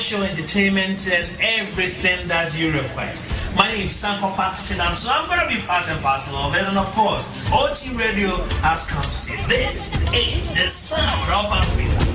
social entertainment, and everything that you request. My name is Sanko Fatichinan, so I'm going to be part and parcel of it. And of course, OT Radio has come to say this is the sound of Africa.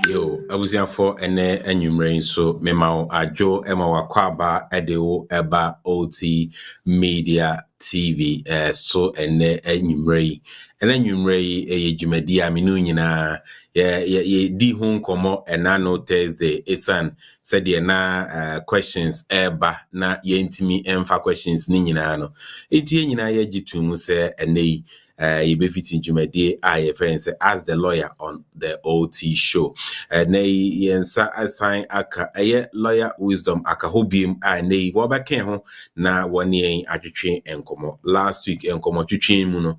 Yo, I was here for an enumerate, so Memo Ajo Emma Wakwaba Edeo Eba OT Media TV, so and enumerate. And then you ray a Jumedia Minunina, di home como and no Thursday. It's an said na questions eba na ye intimi emfa questions ninano. Etienina ye jitu say and they you be fitting Jumedi I friends as the lawyer on the OT show. Nay yensa assign aka lawyer wisdom Akaho bim nay wabake ho na 1 year atwetwe enkomo last week enkomo twetwe muno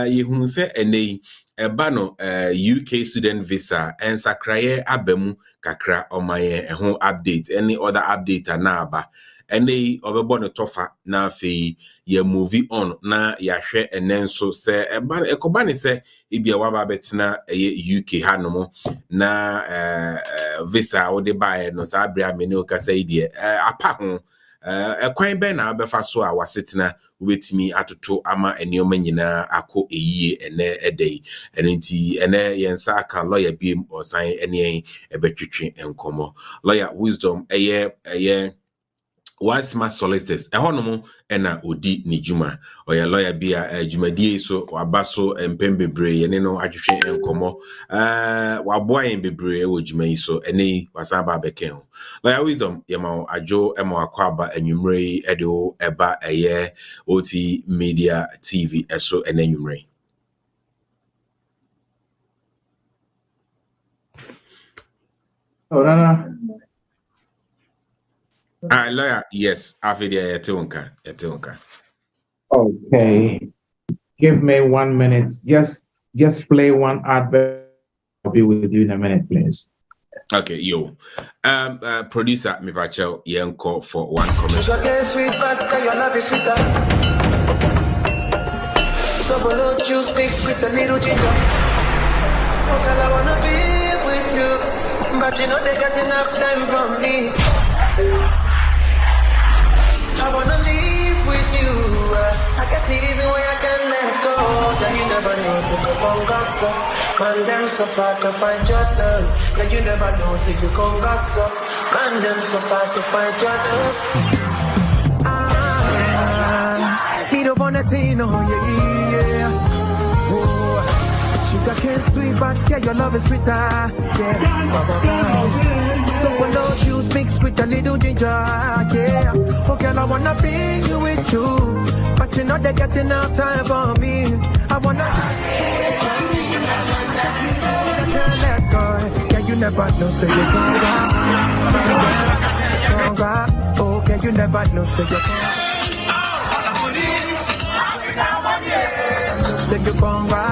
ye say ene ebano UK student visa and sakraye abemu kakra omaye ho update any other update na aba ene obebo no tofa na fe ye movie on na ya hwe enenso se ekobane se ibia waba betina UK hanomo na visa wo de bae no sa abria me ne o kasa ide apa ho ekwan be na abefa so a wasetena wetimi atoto ama enioma nyina akọ eyie ene edey enenti ene yensa aka lawyer biem osan ene ebetwetwe enkomo lawyer wisdom eye one smart solicitors ehonomo ena odi ni juma oya lawyer bia jumadie so wabaso empembebre ye ne no atwetwe enkomo waboa embebre wo juma yi so ene wasaba beken ho lawyer wisdom yema ajo ema akwaba enwumre edo eba eye OT Media TV eso enwumre. Orana. Lawyer, yes, Afidia Etunka. Okay. Give me 1 minute. Just play one advert. I'll be with you in a minute, please. Okay, yo. Producer Mivacho Yenko for one comment. So don't you speak with a little ginger. Oh, girl, I wanna be with you, but you know they got enough time from me. I wanna live with you. I got it easy way I can let go. That you never know, so you come gossip. Man, them so far to find your love. That you never know, so you come gossip. Man, them so far to find your love. Me don't wanna teen, oh yeah. Oh, sugar cane sweet, but yeah, your love is sweeter. Yeah, so don't you mixed with a little ginger, yeah. Oh girl, I wanna be with you, but you know they got enough time for me. I wanna let go. Yeah, you never know, so you conga. Oh, yeah, you never know, so you say you conga.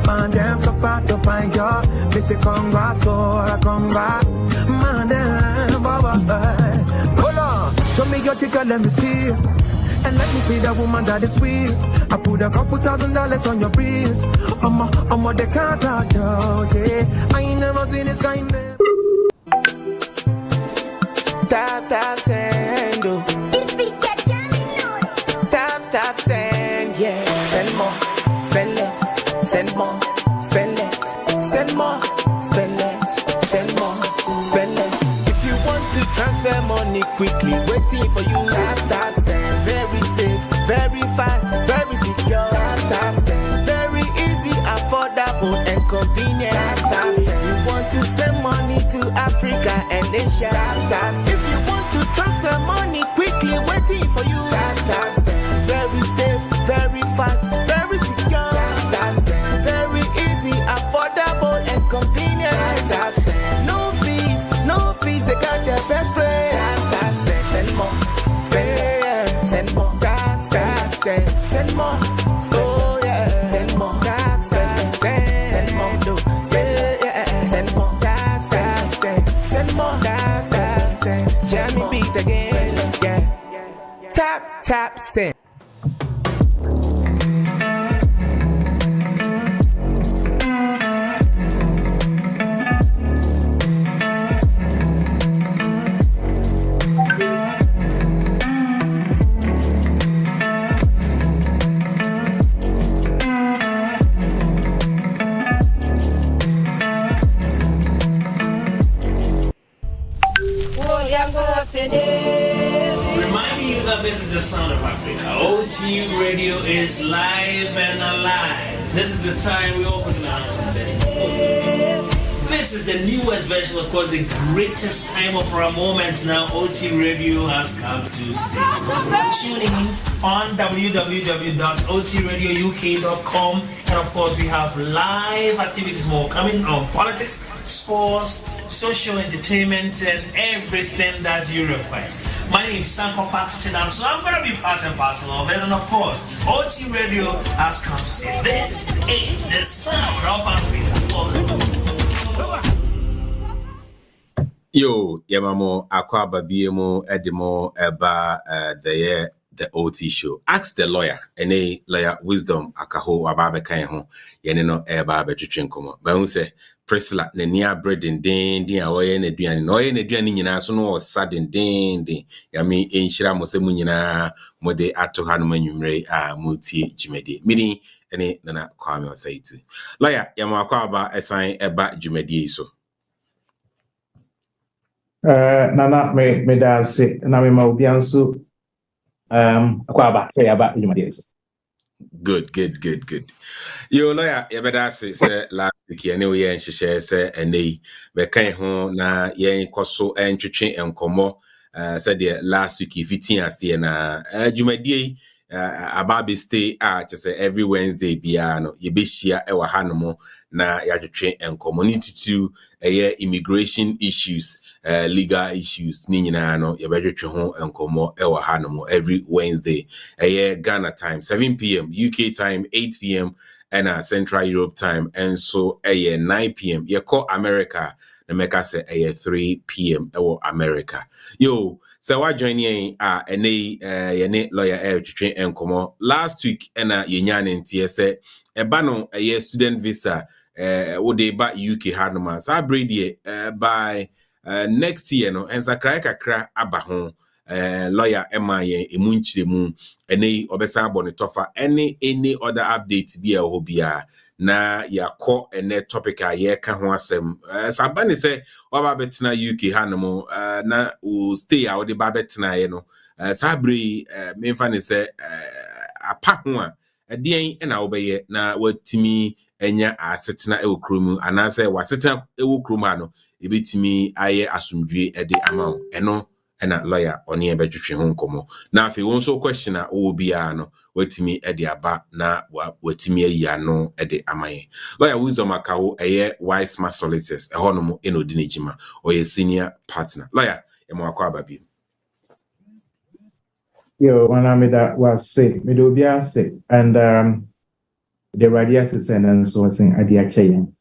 Man, damn, so far to find you. Me say conga, so I conga. Man, damn. Hold on, show me your ticket, let me see. And let me see that woman that is sweet. I put a couple $1,000 on your breeze. I'm what they can't touch, yeah. I ain't never seen this kind, man. Tap, send, oh. Tap, send, yeah. Send more, spend less. Send more, spend less. Send more, spend less. Send more, spend less. Transfer money quickly, waiting for you. Tap, send, very safe, very fast, very secure. Tap, send, very easy, affordable and convenient. Tap, send, you want to send money to Africa and Asia. Tap, send, if you want to transfer money quickly, waiting for you. Tap, send, very safe, very fast, very secure. Tap, send, very easy, affordable and convenient. Tap, send, no fees, they got their best play. Send more, send more, send more, oh yeah, send more, send more, send more, send more, send me beat again, yeah. Tap, send. Reminding you that this is the sound of Africa. OT Radio is live and alive. This is the time we open the house of business. This is the newest version, of course, the greatest time of our moments now. OT Radio has come to stay. Tune in on www.otradiouk.com, and of course, we have live activities more coming on politics, sports, social entertainment, and everything that you request. My name is Sanko Fatinan, so I'm going to be part and parcel of it. And of course, OT Radio has come to say this is the sound of Africa. Yo, Yamamo, Aquaba BMO, Edimo, Eba, the OT show. Ask the lawyer, any lawyer wisdom, Akaho, Ababe Kainho, Yenino, Eba, Betrichinkomo. But say, Priscilla, the near bread and din, away in a duan, no in a duan, so no sudden din, Yami, in Shiramo Semunina, Mode Ato Hanuman, Multi Jimedi, meaning any Nana Kwame say to. Lawyer, Yamakwaba, assign Eba Jimedi so. Nana me da se na me ma obi anso akwaba say aba ejumadies. Good. Yo lawyer, you better say last week anyway and she say and they be kind ho na yen koso entwetwe enkomo said the last week if it see na ejumadi ababe stay to say every Wednesday bia no ye be share e wa hanomo na yadwetwe enkomo need to immigration issues, legal issues ni nyina no ye bedwetwe ho enkomo e wa hanomo every Wednesday Ghana time 7 p.m. UK time 8 p.m. and Central Europe time, and so 9 p.m. ye call America na meka say 3 p.m. America. Yo, so what join ye yene lawyer twetwe enkomo last week na ye nyane ntie say eba no student visa wo dey ba UK hanoma sa brady by next year no ensa kakra aba ho lawyer Emma yen emunchiremu ene obesa bonitofa any other updates bi a hobia na yakọ ene topic a ye ka ho asem sabani say waba betina UK hanomo na o stay a wo dey ba betina ye no sabri memfa ne say apa ho a den na obeye na watimi enya asetena e okromu anase wasetena e okromu ano ebetimi aye asumdwe e de ama eno na lawyer oni e bedwetwe ho nkomo na afi won so question a wo bia no watimi e de aba na watimi ayi ano e de amaye lawyer wisdom Akaho wise ma solicitors e hono eno dinejima oye senior partner lawyer e mo akọ ababi. Yo, Wanamida was sick, Midobia sick, and the radius and so saying at the achain.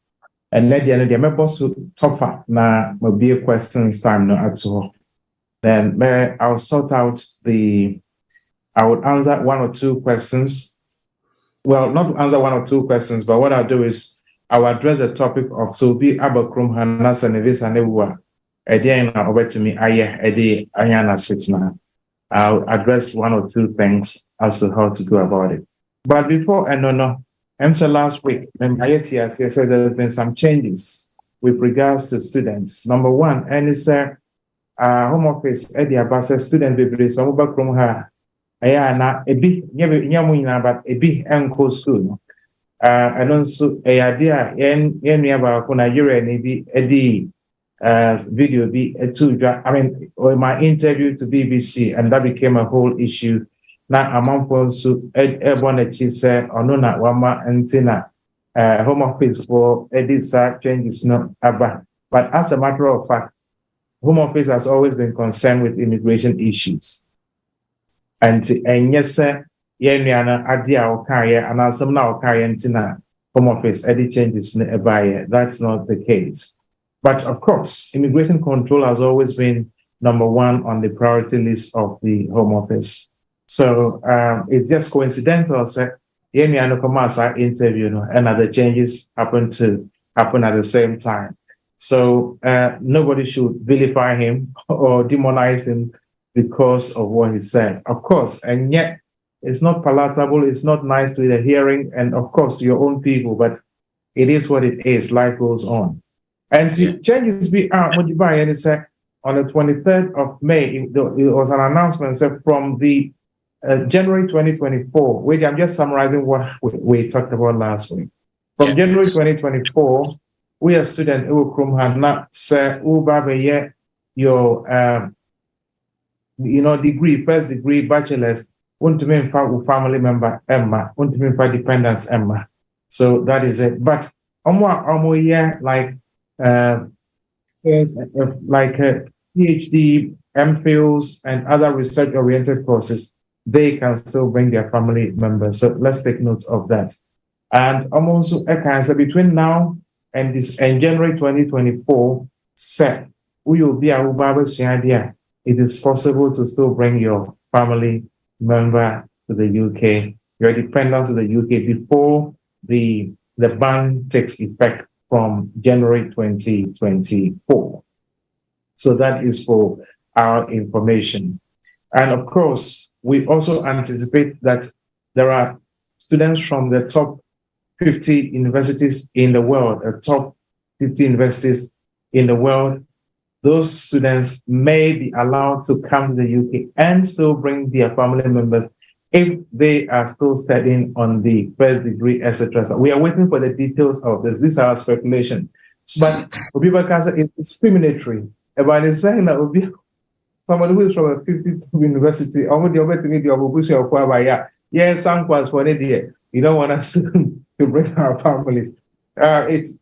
And let the other boss tougher na will be a questions time no at all. Then I'll sort out I would answer one or two questions. Well, not answer one or two questions, but what I'll do is I'll address the topic of so be Abakrum Hanas and Evis and Ewa. Again, over to me, Edi Ayana sits now. I'll address one or two things as to how to go about it. But before, I'm so last week, I said there's been some changes with regards to students. Number one, and it's home office at the Abasa student baby, so over from her. Na a big, but a big uncle school. And also a idea, and about Nigeria, maybe a video be my interview to BBC, and that became a whole issue. Now among also everyone she said or no na wama antina home office for edit changes not about. But as a matter of fact, home office has always been concerned with immigration issues. And yes sir, yeniana adia okaya and some now okaya antina home office edit changes by that's not the case. But of course, immigration control has always been number one on the priority list of the Home Office. So it's just coincidental that interview and other changes happen at the same time. So nobody should vilify him or demonize him because of what he said. Of course, and yet it's not palatable, it's not nice to the hearing, and of course to your own people, but it is what it is. Life goes on. And changes be what you buy and it's on the 23rd of May, it was an announcement said from the January 2024, which I'm just summarizing what we talked about last week. From January 2024, we are students who had not said your degree, first degree, bachelor's, family member Emma, dependents Emma. So that is it. But like PhD, MPhils, and other research-oriented courses, they can still bring their family members. So let's take note of that. And almost between now and January 2024, we will be it is possible to still bring your family member to the UK, your dependent to the UK before the ban takes effect from January 2024. So that is for our information. And of course, we also anticipate that there are students from the top 50 universities in the world, top 50 universities in the world. Those students may be allowed to come to the UK and still bring their family members if they are still studying on the first degree, etc. So we are waiting for the details of this. These are speculation. But Obiba Cancer is discriminatory about the saying that somebody who is from a 52 university, almost the opportunity of Obusi or Kwabaya, yes, some was for the year. You don't want us to bring our families. It's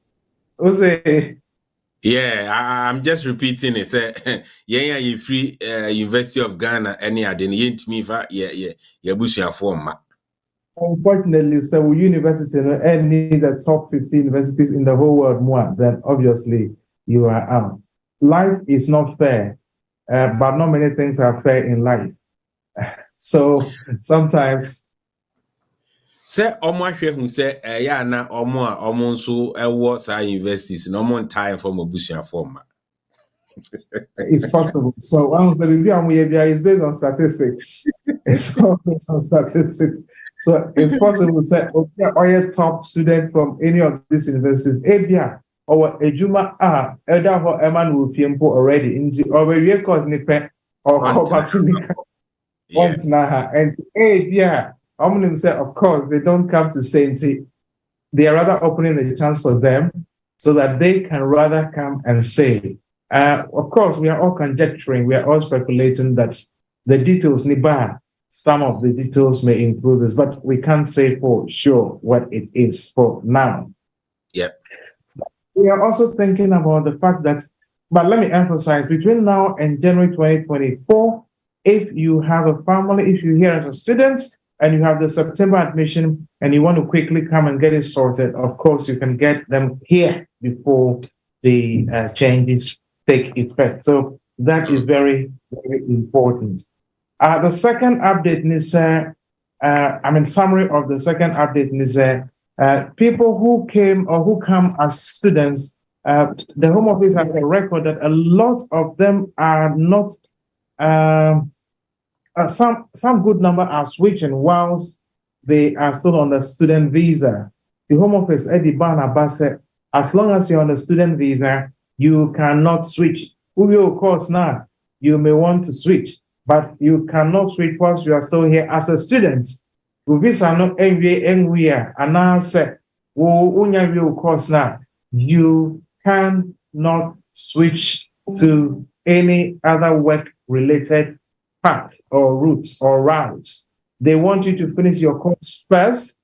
also. Yeah, I'm just repeating it. Yeah, you free University of Ghana, any other me for bushia form. Unfortunately, so university any the top 50 universities in the whole world more, then obviously you are out. Life is not fair, but not many things are fair in life. So sometimes. Say Omahwe who say yeah na omo so universities no more time for bushia form. It's possible. So once the review is based on statistics. It's based on statistics. So it's possible to say, okay, or top student from any of these universities, Abia or Ejuma Elder for Eman will Fiempo already in the over cause Nipe or Hobatunika. And Abia, Omnim said, of course, they don't come to stay and see. They are rather opening the chance for them so that they can rather come and stay. Of course, we are all conjecturing, we are all speculating that the details, some of the details may include this, but we can't say for sure what it is for now. Yep. We are also thinking about the fact that, but let me emphasize, between now and January 2024, if you have a family, if you're here as a student and you have the September admission and you want to quickly come and get it sorted, of course, you can get them here before the changes take effect. So that is very, very important. The second update is, summary of the second update is people who came or who come as students, the Home Office has a record that a lot of them are not, some good number are switching whilst they are still on the student visa. The Home Office, Eddie Barnabas said, as long as you're on the student visa, you cannot switch. Of course, now you may want to switch, but you cannot switch whilst you are still here as a student. Visa no anywhere, and now say, of course, now you cannot switch to any other work-related path or route or routes. They want you to finish your course first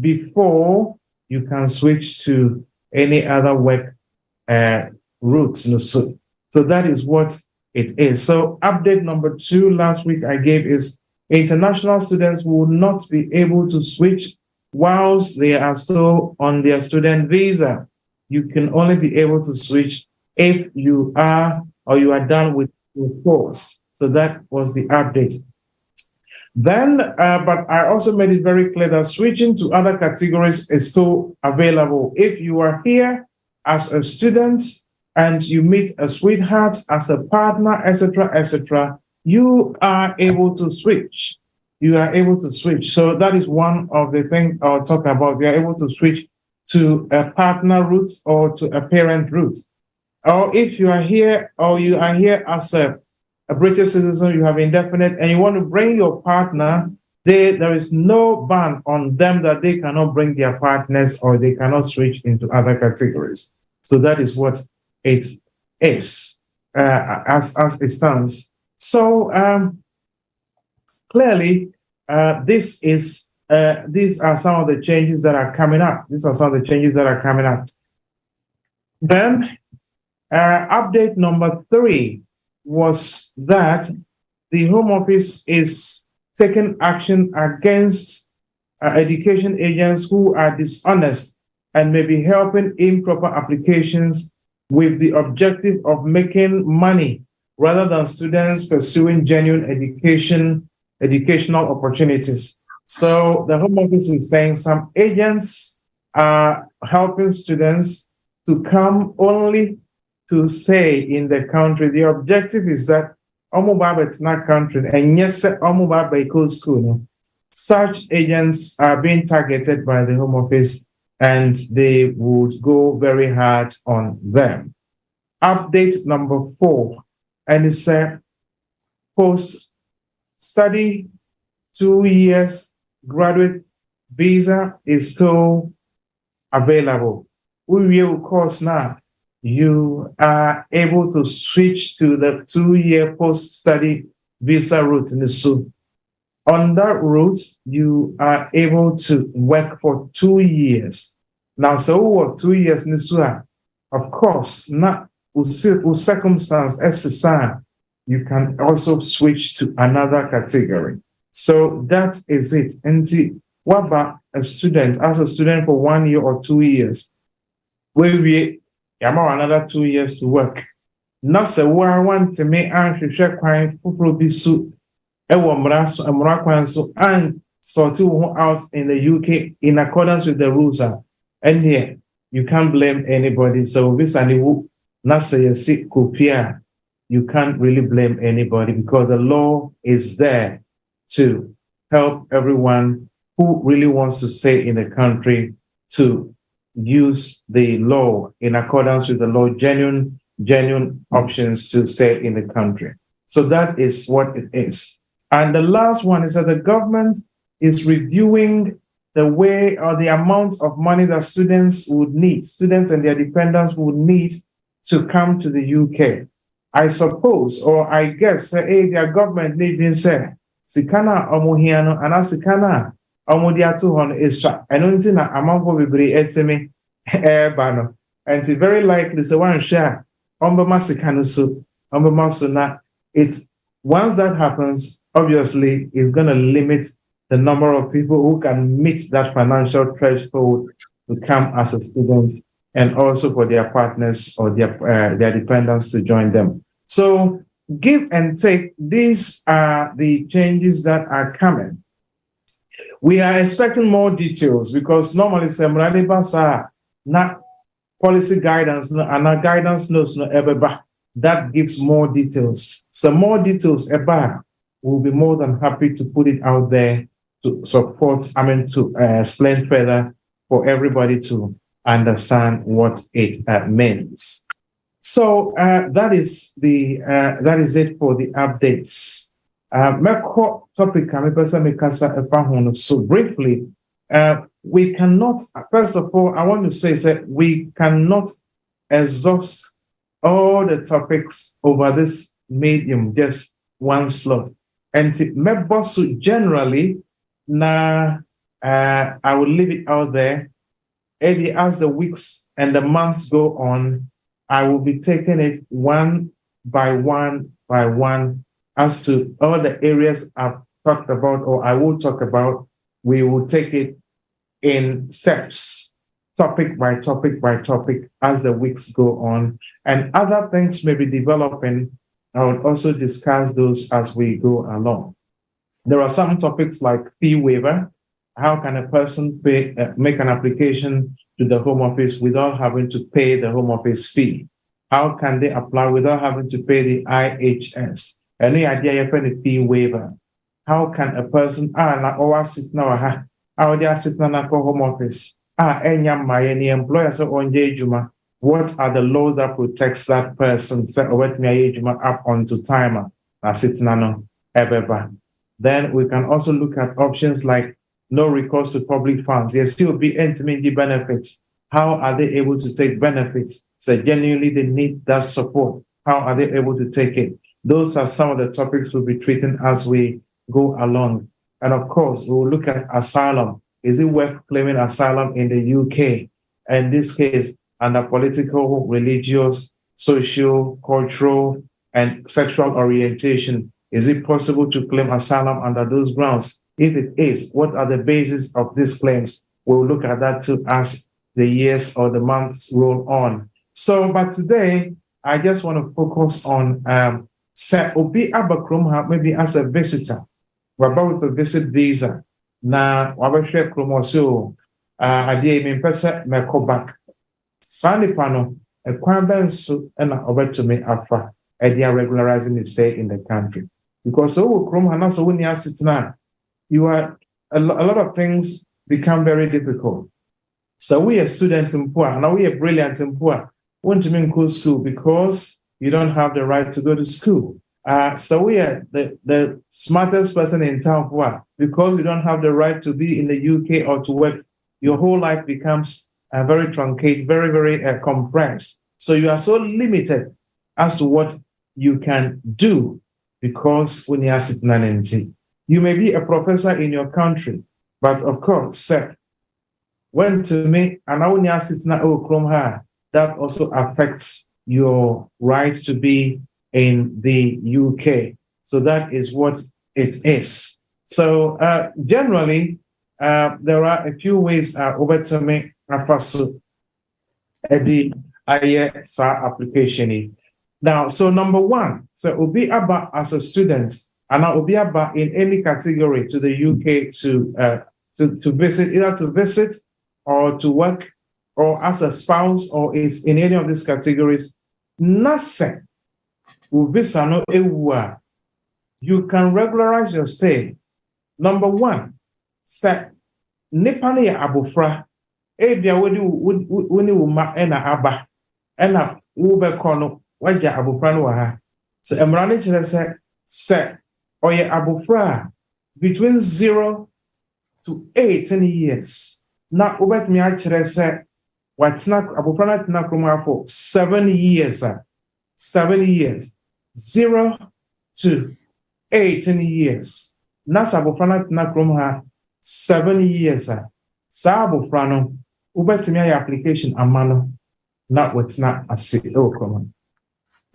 before you can switch to any other work routes. So that is what it is. So update number 2 last week I gave is international students will not be able to switch whilst they are still on their student visa. You can only be able to switch if you are or you are done with your course. So that was the update. Then, but I also made it very clear that switching to other categories is still available. If you are here as a student and you meet a sweetheart as a partner, etc., you are able to switch. You are able to switch. So that is one of the things I'll talk about. You are able to switch to a partner route or to a parent route. or if you are here, or you are here as a British citizen, you have indefinite, and you want to bring your partner, there is no ban on them that they cannot bring their partners or they cannot switch into other categories. So that is what it is as it stands. So clearly, these are some of the changes that are coming up. These are some of the changes that are coming up. Then update number 3 was that the Home Office is taking action against education agents who are dishonest and may be helping improper applications with the objective of making money rather than students pursuing genuine educational opportunities. So the Home Office is saying some agents are helping students to come only to stay in the country. The objective is that it's not country, and yes, school. Such agents are being targeted by the Home Office, and they would go very hard on them. Update number 4, and it's a post-study 2 years graduate visa is still available. We will, of course, now you are able to switch to the 2-year post-study visa route in the SU. On that route, you are able to work for 2 years. Now, so what 2 years in the SU, of course, not with circumstance as you can also switch to another category. So that is it. And what about a student, as a student for 1 year or 2 years, where we have another 2 years to work. Not so I want to make share crime for be suit and sort out in the UK in accordance with the rules. And here you can't blame anybody. So this and not say a sick copia, you can't really blame anybody because the law is there to help everyone who really wants to stay in the country to use the law in accordance with the law, genuine options to stay in the country. So that is what it is. And the last one is that the government is reviewing the way or the amount of money that students and their dependents would need to come to the UK. I suppose, or I guess, their government needing say, Sikana omohiano, and Sikana omodia is and only na amampo bibri eteme bano. And it's very likely so one share it's once that happens, obviously it's gonna limit the number of people who can meet that financial threshold to come as a student and also for their partners or their dependents to join them. So give and take, these are the changes that are coming. We are expecting more details because normally not policy guidance and our guidance notes no ever that gives more details. So more details ever we'll be more than happy to put it out there to support, to explain further for everybody to understand what it means. So that is it for the updates. So briefly, we cannot, first of all, I want to say that we cannot exhaust all the topics over this medium, just one slot. And generally, I will leave it out there. Maybe as the weeks and the months go on, I will be taking it one by one as to all the areas I've talked about or I will talk about. We will take it in steps, topic by topic as the weeks go on. And other things may be developing. I will also discuss those as we go along. There are some topics like fee waiver. How can a person make an application to the Home Office without having to pay the Home Office fee? How can they apply without having to pay the IHS? Any idea you pay the fee waiver? How can a person Home Office? Any employer so on juma what are the laws that protects that person? Up onto timer. Then we can also look at options like no recourse to public funds. Yes, still be intimate benefits. How are they able to take benefits? So genuinely they need that support. How are they able to take it? Those are some of the topics we'll be treating as we go along. And of course, we'll look at asylum. Is it worth claiming asylum in the UK? In this case, under political, religious, social, cultural, and sexual orientation, is it possible to claim asylum under those grounds? If it is, what are the basis of these claims? We'll look at that too as the years or the months roll on. So, but today, I just want to focus on Obi Abakrom, maybe as a visitor. We're about with a visit visa. Now, Wabashe Kromoso, Adi Mimpesa Mekobak. Sandy Pano, a Quambensu, and Obertome Afa, Edia regularizing his stay in the country. Because so Krom Hanasa when you sit now, you are a lot of things become very difficult. So we are students in poor, and now we are brilliant in poor. Want to mean cool school because you don't have the right to go to school. So we are the smartest person in town poor because you don't have the right to be in the UK or to work. Your whole life becomes very truncated, very, very compressed. So you are so limited as to what you can do because when you are sitting in you may be a professor in your country, but of course, sir, when to me, and now when you are sitting that also affects your right to be in the UK. So that is what it is. So generally, there are a few ways over to me the application. Now, so number one, so Obi Abba as a student, and now Obi Abba in any category to the UK to visit, either to visit or to work, or as a spouse, or is in any of these categories. Nothing will visa no ewa. You can regularize your stay. Number one, say Nepali ya abufra. Ebia woni wuma ena aba ena ube kono waja abufra no ha. So emrani chere say oye abufra between 0 to 18 years. Na ubet mi chere say watina abufra na tina kroma for 7 years. 7 years. 0 to 18 years. Na abufra na tina kroma 7 years. Sa abufra no ubetumi ay application amano na wetina ase common.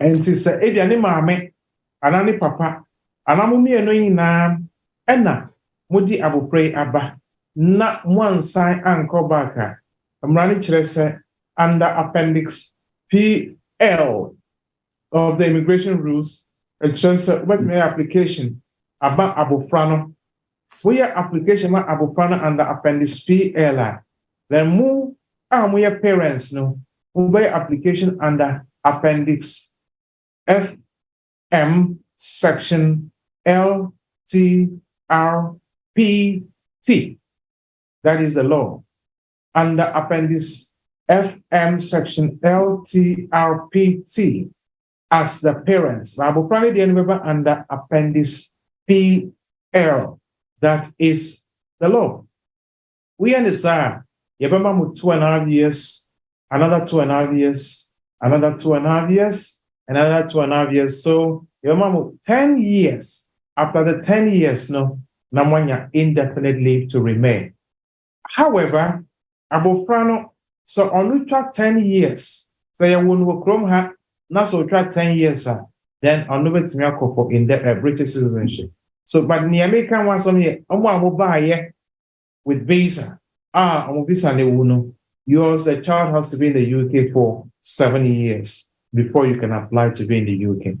And say ebia ne maame anani papa anamu mienu nyina ena mudi abufra aba na mwansan anko baka amrani kire say under appendix PL of the immigration rules it shows ubetumi application aba abufra no we application ma abufra no under appendix PL. Then move your parents no move application under appendix FM section LTRPT. That is the law. Under appendix FM section LTRPT as the parents. Babu Prani the under appendix PL. That is the law. We understand. Yabama 2.5 years, another 2.5 years, another 2.5 years, another 2.5 years. So Yabama 10 years. After the 10 years, no, namwanya indefinite leave to remain. However, abofrano so on track 10 years. So ya wonu krom ha na so track 10 years then on bet me for in the British citizenship. So but the American one some here with visa. Yours, the child has to be in the UK for 7 years before you can apply to be in the UK.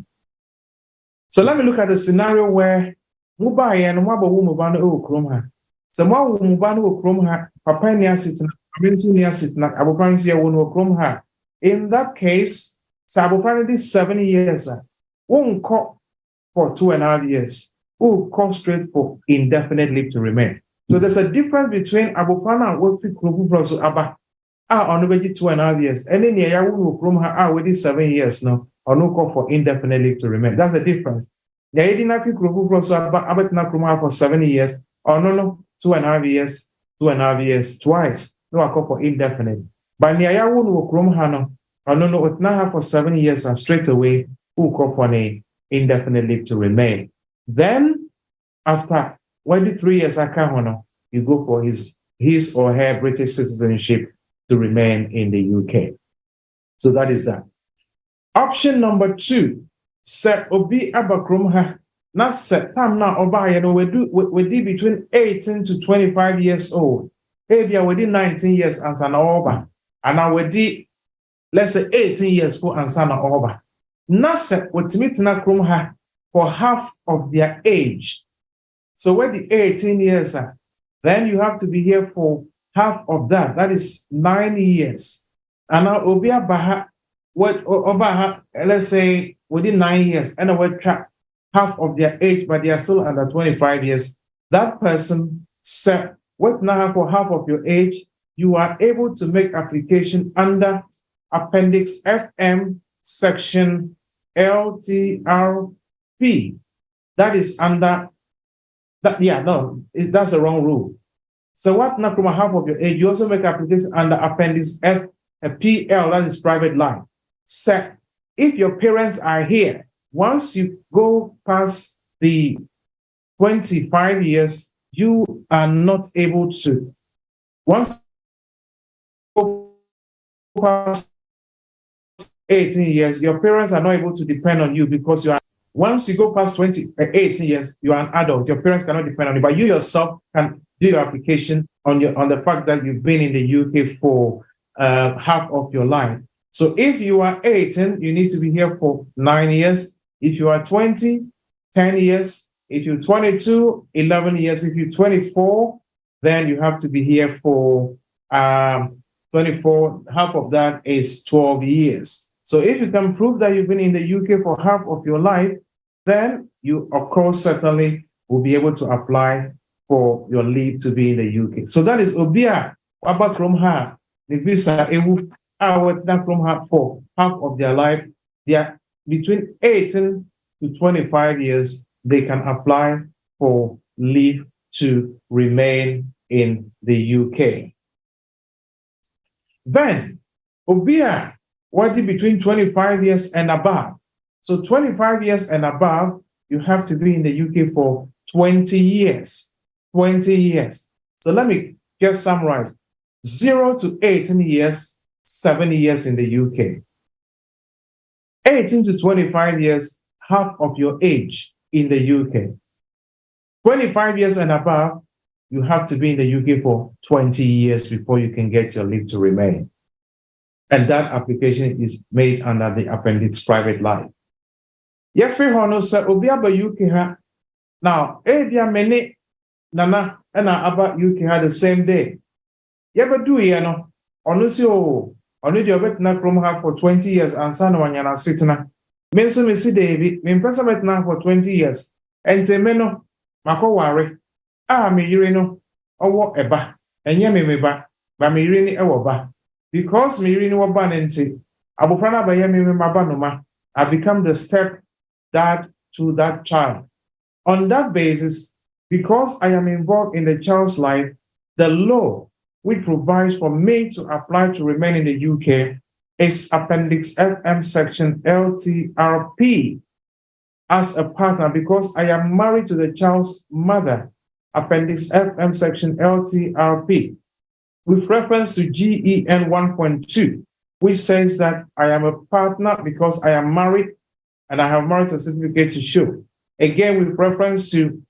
So let me look at the scenario where Mubaya and Maba Mubano Kromha. So Mubano Kromha, Papa near sitting, near sitting, Abupansia Wuno Kromha. In that case, Sabopani 7 years, won't call for 2.5 years, who call straight for indefinite leave to remain. So there's a difference between Abufana and Wofi Krubu plus Abba. on the 2.5 years. And then yeah, we from her within 7 years no, or no call for indefinite leave to remain. That's the difference. Yeah, didn't have to so about not for 7 years, or no, 2.5 years, 2.5 years, twice. No, I call for indefinite. But yeah, we will from her no, or no, it not have for 7 years and straight away who call for an indefinite leave to remain. Then after 23 years, Akaho no, you go for his or her British citizenship to remain in the UK. So that is that. Option number 2, set obi abakrom ha. Not set time now oba you know we do between 18 to 25 years old. Maybe within 19 years and an oba. And now we did let's say 18 years for and sana oba. Not set what meet na krom ha for half of their age. So when the 18 years are, then you have to be here for half of that. That is 9 years. And now Obia Baha, what Obaha, let's say within 9 years, and I will track half of their age, but they are still under 25 years. That person said, what now for half of your age, you are able to make application under Appendix FM, Section LTRP. That is under that. Yeah, no, that's the wrong rule. So what now from half of your age, you also make application under Appendix F, a PL, that is private line. So if your parents are here, once you go past the 25 years, you are not able to. Once you go past 18 years, your parents are not able to depend on you because you are. Once you go past 18 years, you are an adult. Your parents cannot depend on you, but you yourself can do your application on the fact that you've been in the UK for half of your life. So if you are 18, you need to be here for 9 years. If you are 20, 10 years. If you're 22, 11 years. If you're 24, then you have to be here for 24. Half of that is 12 years. So if you can prove that you've been in the UK for half of your life, then you, of course, certainly will be able to apply for your leave to be in the UK. So that is Obia about from her. The visa from her for half of their life. They are between 18 to 25 years. They can apply for leave to remain in the UK. Then Obia, what is between 25 years and above? So 25 years and above, you have to be in the UK for 20 years. 20 years. So let me just summarize. 0 to 18 years, 7 years in the UK. 18 to 25 years, half of your age in the UK. 25 years and above, you have to be in the UK for 20 years before you can get your leave to remain. And that application is made under the Appendix Private Life. Yefe hono se obi aba UK ha. Now, ebia many nana and aba UK ha the same day. Yeba do ye no. Ono si o. Ono di obetna from ha for 20 years and sana wanyana sitna. Me so me si David, me mpesa betna for 20 years. Ente me no mako ware. Me yire no owo eba. Enye me ba. Ba me yire ni ewo ba. Because me yire ni wo ba nenti. Abofra na ba ye me maba no ma. I become the step dad to that child. On that basis, because I am involved in the child's life, the law which provides for me to apply to remain in the UK is Appendix FM Section LTRP as a partner because I am married to the child's mother. Appendix FM Section LTRP with reference to GEN 1.2, which says that I am a partner because I am married and I have marriage certificate to show. Again, with reference to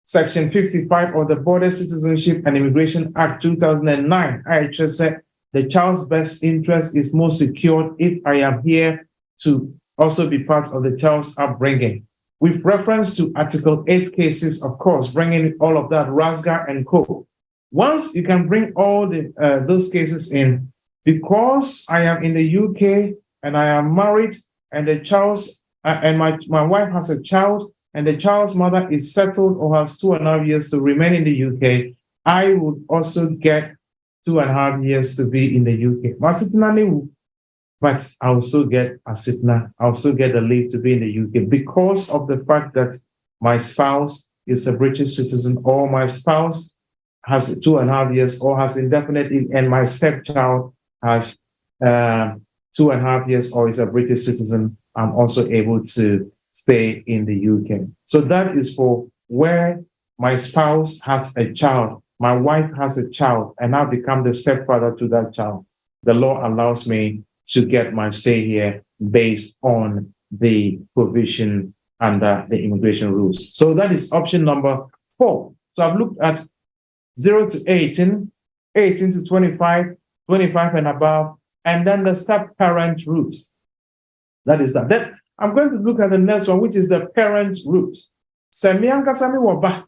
Section 55 of the Border Citizenship and Immigration Act 2009, I just said the child's best interest is most secured if I am here to also be part of the child's upbringing. With reference to Article 8 cases, of course, bringing all of that, Rasga and co. Once you can bring all those cases in, because I am in the UK and I am married and the child's and my wife has a child, and the child's mother is settled or has 2.5 years to remain in the UK, I would also get 2.5 years to be in the UK. But I'll still get asitna. I'll still get the leave to be in the UK because of the fact that my spouse is a British citizen, or my spouse has 2.5 years, or has indefinite leave, and my stepchild has 2.5 years, or is a British citizen. I'm also able to stay in the UK. So that is for where my spouse has a child, my wife has a child, and I become the stepfather to that child. The law allows me to get my stay here based on the provision under the immigration rules. So that is option number 4. So I've looked at 0 to 18, 18 to 25, 25 and above, and then the step-parent route. That is that. Then I'm going to look at the next one, which is the parent route. Semiankasami waba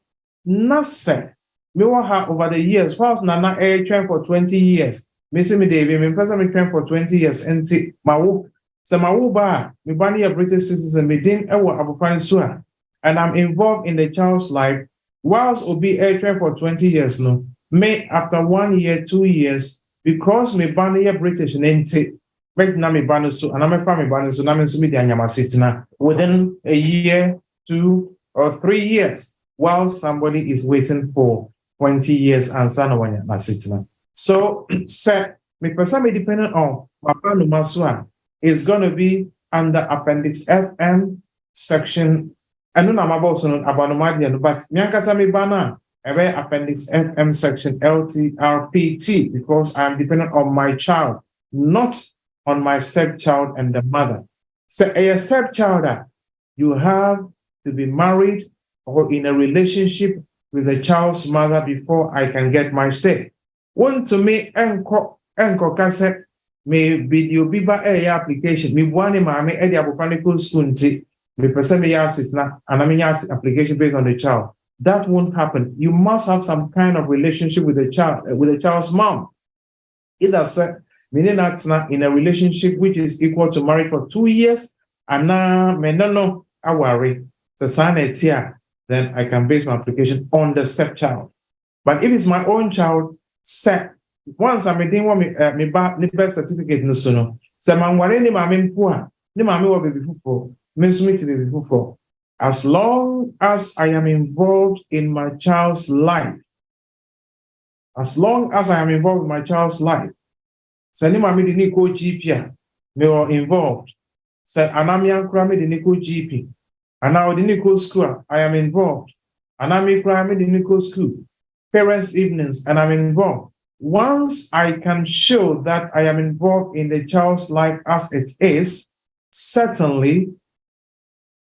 nase me ha over the years. Whilst nana train for 20 years. Me say me David, me person me train for 20 years. And mawu ba me bani a British citizen me din ewo abofan so, and I'm involved in the child's life. Whilst obi train for 20 years no, me after 1 year, 2 years, because me bani a British nenti. Na me bani so, and I'm a me bani so. Na me so me di anyama sitina within a year, 2 or 3 years, while somebody is waiting for 20 years and sanawanya masitina. So, me person dependent on Mapanu Masua is going to be under Appendix FM section. I know I'm about to know, but Nyankasami Bana, Appendix FM section LTRPT, because I'm dependent on my child, not on my stepchild and the mother. So, a stepchild, you have to be married or in a relationship with the child's mother before I can get my stay. One to me, enko cassette, me video biba application, me one mammy, Eddie Abopanical Skunti, me person me ask na, and I mean application based on the child. That won't happen. You must have some kind of relationship with the child, with the child's mom. Either said, meaning that's not in a relationship which is equal to marriage for 2 years, and now me no I worry. So sign it here. Then I can base my application on the stepchild. But if it's my own child, set once I didn't want me birth certificate no sono. So man worry ni mama poor, ni mama will be before, me to be before. As long as I am involved in my child's life, as long as I am involved in my child's life, so ni mama didn't go GP, me were involved. So anamian krami didn't go GP. And now the Nico school, I am involved. And I'm in the Nico school, parents' evenings, and I'm involved. Once I can show that I am involved in the child's life as it is, certainly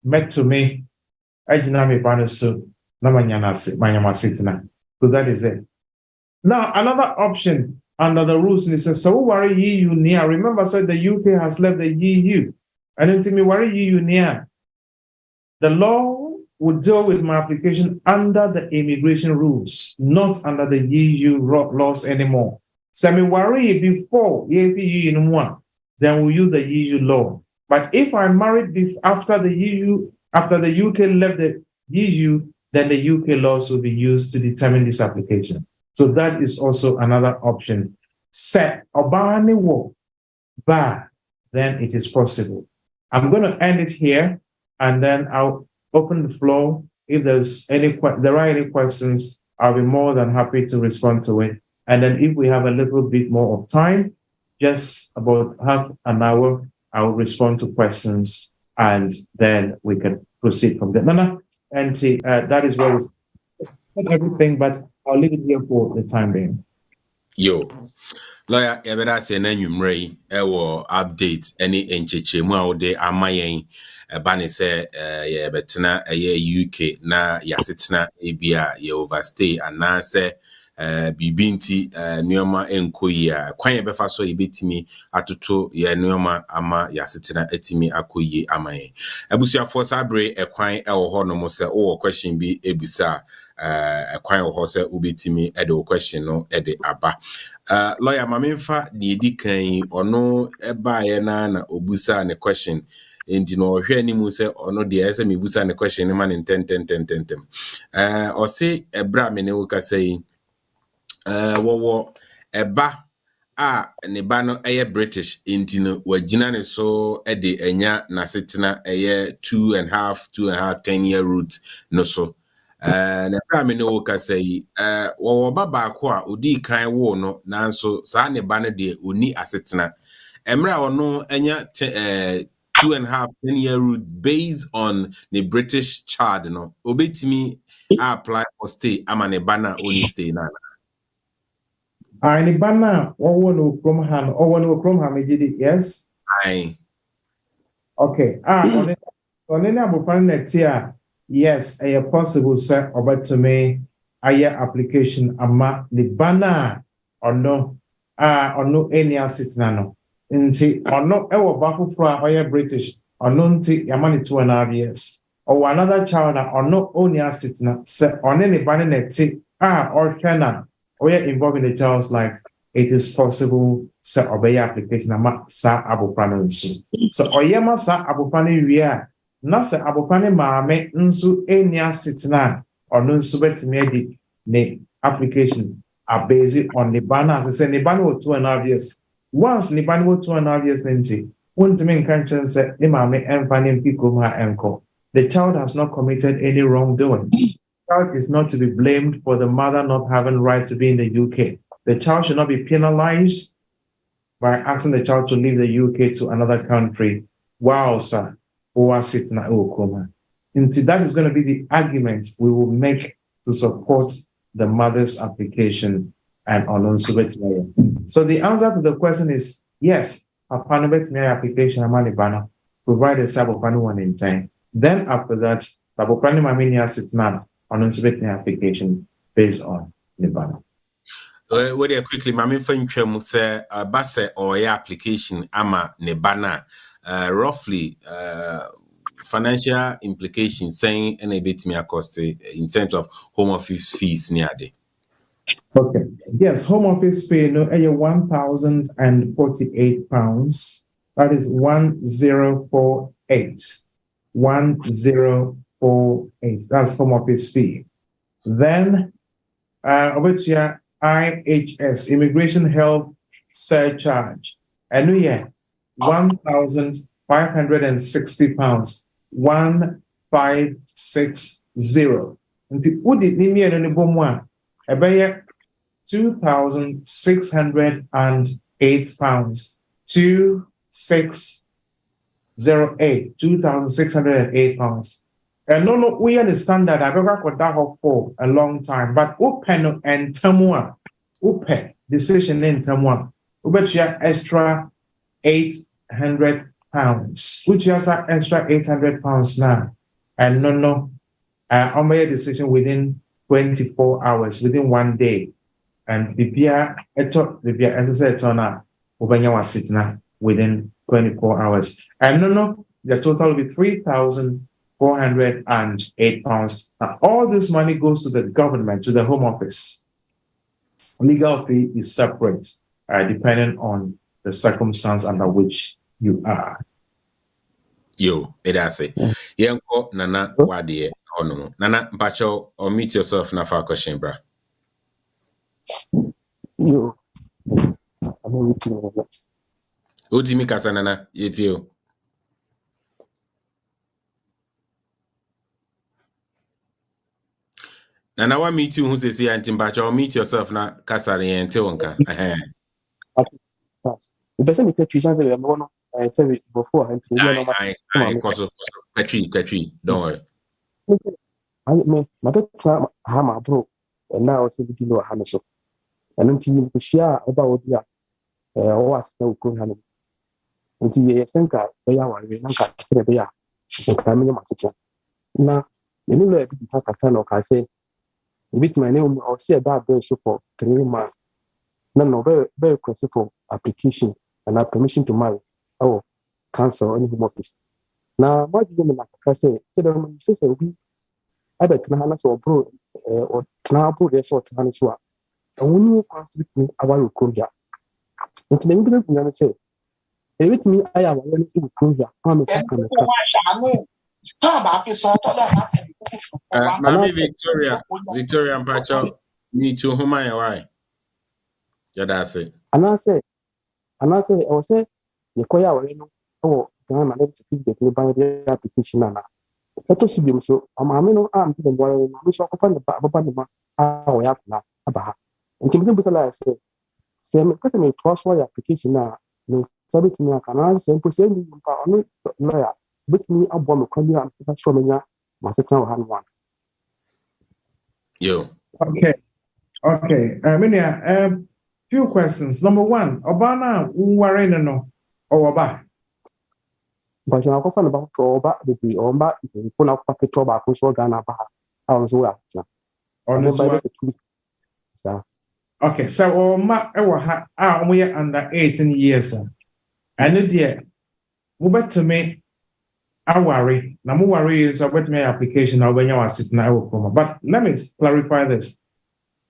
met to me. So that is it. Now, another option under the rules is so worry EU near. Remember, I said the UK has left the EU. And then to me, worry EU near. The law would deal with my application under the immigration rules, not under the EU laws anymore. So me worry before EU in one, then we'll use the EU law. But if I'm married after the UK left the EU, then the UK laws will be used to determine this application. So that is also another option. Set Obani wo, but then it is possible. I'm going to end it here. And then I'll open the floor. If there are any questions, I'll be more than happy to respond to it. And then if we have a little bit more of time, just about half an hour, I'll respond to questions, and then we can proceed from there. Nana, and see, that is where not everything, but I'll leave it here for the time being. Yo. Lawyer, you better say na nwumre ewo update any encheche mu awde amayen bani say ye betena UK na yasetena ebia ye overstay and say bibinti nuoma enkoyi a kwan ye befa so ye betimi atoto ye nuoma ama yasetena etimi akoyi amayen abusuafo sabre ekwan ewo ho no mo say o question bi ebusa ekwan wo ho say ubetimi e de question no e de aba. Lawyer Mamimfa Nidi Kane or no eba na obusa ne question and no hear any muse or no the SME busa ne question man in 10 or say a bra mene say wo eba ne ba no British inti no wagina ne so de enya na setena 2.5 10-year route no so na pra me no ka say wo baba ko a odi kan wo no nanso sa ne ba no de oni asetena emra ono enya 2.5 10-year route based on the British child no obetimi apply for stay ama ne ba na oni stay na Ni bana owo no krom han owo no krom ha megidi yes ai okay on na abofan net here yes possible sir obatome aye application ama ni bana ono any asset na no nti ono ewo bafoforo a oye British ono nti yamani 2.5 years or another child na ono only asset na se one ni bana net or kana or involved in the child's life, it is possible to obey application ama sa abofano nso. So oyema sa abofano wiya na sa abofano maame nso enya sitina ono nso betime di ne application are based on the banner as say the banner 2.5 years. Once the banner 2.5 years nti wontime nkan say the maame emfa ne mpiko ha enko. The child has not committed any wrongdoing. Child is not to be blamed for the mother not having right to be in the UK. The child should not be penalized by asking the child to leave the UK to another country. Wow, sir. And that is going to be the argument we will make to support the mother's application and on. So the answer to the question is yes, upon application, provide a sub of one in time. Then after that, on application based on Nibana. Very quickly, Mami Fencham say Basse or application ama Nibana roughly financial implications saying any bit me cost in terms of home office fees near day. Okay. Yes, home office fee no £1,048. That is 1048. 1048. That's home office fee. Then which IHS, Immigration Health Surcharge. And yeah, £1,560. 1560. And the Udi Nimi and Bomwa, about £2,608. 2608. £2,608. And no, we understand that I've ever got that for a long time. But open and Tamua, open decision in Tamua, ubet extra £800, which has an extra £800 now. And no, on my decision within 24 hours, within 1 day. And the as I said, Ubanya was sitting within 24 hours. And no, the total will be £3,408. Now, all this money goes to the government, to the Home Office. Legal fee is separate, depending on the circumstance under which you are. Yo, it say. Yanko Nana Wadi Ono. Nana Bacho, or meet yourself na for question, bra. Yo, I'm waiting on that. Utimi Kasanana, yetio. Nana wa meet you who says here and Timbacho, meet yourself na Kasari and Tionka. The person we take Trisha I tell you before and Petri, don't worry. I mean, my daughter, Hama broke, and now I say we know Hamiso. And until you share about the or no good honey. Until you think that they are very young, so coming to my sister. Now, you know, if you have a son or I say, with my name or see a bad bill for 3 months. No, very question for application and a permission to marry. Oh, cancel any home office. Now, what do you mean? Like I say, we I bet Nana or bro or Knabo, there's what Haniswa. And when you pass with me, I will come here. And then you can say, with me, I am willing to come here. I'm a second. Mami Victoria and Pacho, me too, whom I why? that's it. And I say, I say, you call your oh, Ghana, let's see the by the application. Let us be so. No, I'm to the boy, we shall find the Baba, we have now, Abaha. And Kim Simple, I say, same person may cross your application now. No, sorry to me, I can answer and present you on lawyer. But me, a bomb, come here and that's from me, my second hand one. Yo. Okay. Minia, few questions. Number one, Obana, who are in no, or Oba? But you know, about Oba, the Oba, the phone of Packet Toba, who's all Ghana, I was well. Okay, so Oma, we are under 18 years. And dear, move to me. I worry. Now, worry is about my application. Now, when you are sitting, I will come. But let me clarify this.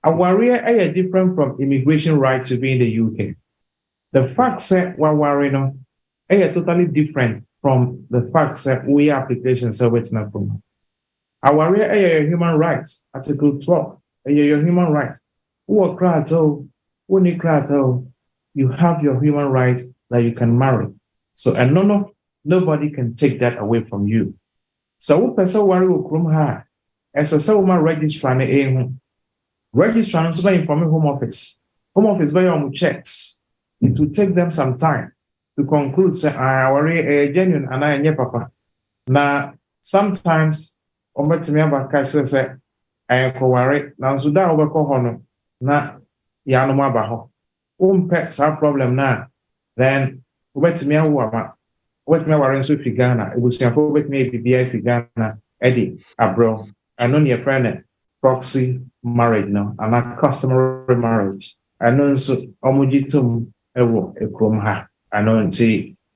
A warrior is different from immigration right to be in the UK. The fact that we're worrying is totally different from the fact that we application service not from. A warrior is human rights. Article 12. Your human rights. Who are crato? Who need crato? You have your human rights that you can marry. So, and nobody can take that away from you. So, who person worry will come high? As a woman registrar registrar so inform home office. Home office by your checks. It will take them some time to conclude say I worry a genuine and I nye papa. Now sometimes me about cash say I ko worry. Now so that over ko hono na ya no ma ba ho. Pets have problem now. Then me awama. Me worry so fi Ghana. It was me BBI fi Ghana Eddie abro. I know your friend proxy marriage now, and a customary marriage. I know so omujitum ewo ekrom ha. I know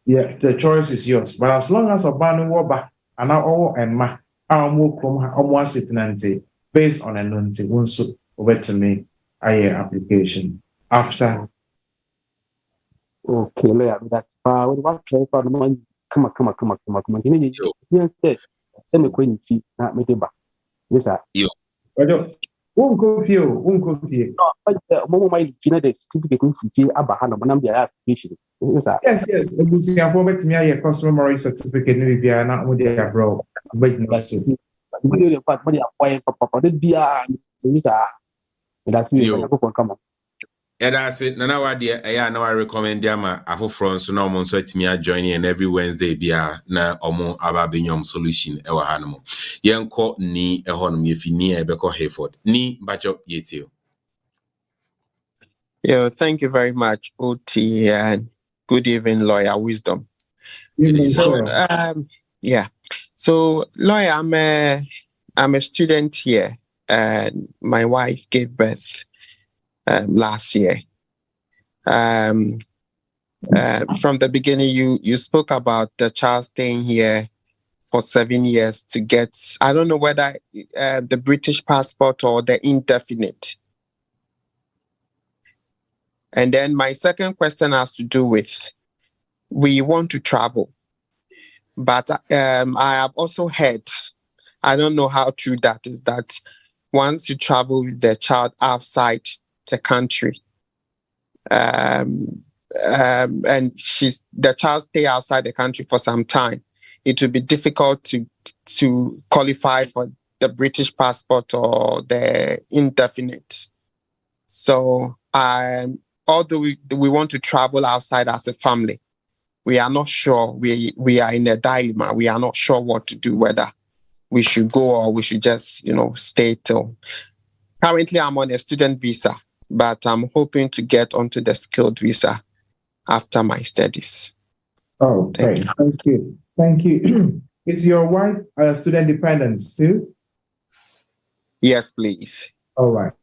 yeah, the choice is yours. But as long as obanu woba and all and ma amu krom ha omu sitnanti based on a nunti wonso over to me application after. Okay, that's what try for the money. Come on. You say, send me queen fee, not me ba. Yes, sir. Won't go feel. No, but Momo might feel the certificate fee Abahana, but I'm the application. Yes. Losing a moment me a customary certificate maybe not with the bro. But no, we fact money acquired papa did be that's you come on. Yeah, that's it. Nana wadi I now I recommend them afo front so na omo so atimi join in every Wednesday bia na omo aba benyom solution e wa hanmo. Yenko ni e honom ye fini e beko Hayford. Ni bacho yetio. Yeah, thank you very much, OT, and good evening, Lawyer Wisdom. So lawyer, I'm a student here, and my wife gave birth last year. From the beginning, you spoke about the child staying here for 7 years to get, I don't know whether the British passport or the indefinite. And then my second question has to do with, we want to travel, but I have also heard, I don't know how true that is, that once you travel with the child outside the country, and the child stay outside the country for some time, it will be difficult to qualify for the British passport or the indefinite. So although we want to travel outside as a family, we are not sure. We are in a dilemma. We are not sure what to do, whether we should go or we should just, stay till. Currently, I'm on a student visa, but I'm hoping to get onto the skilled visa after my studies. Oh, okay. Thank you. Is your wife a student dependent too? Yes, please. All right.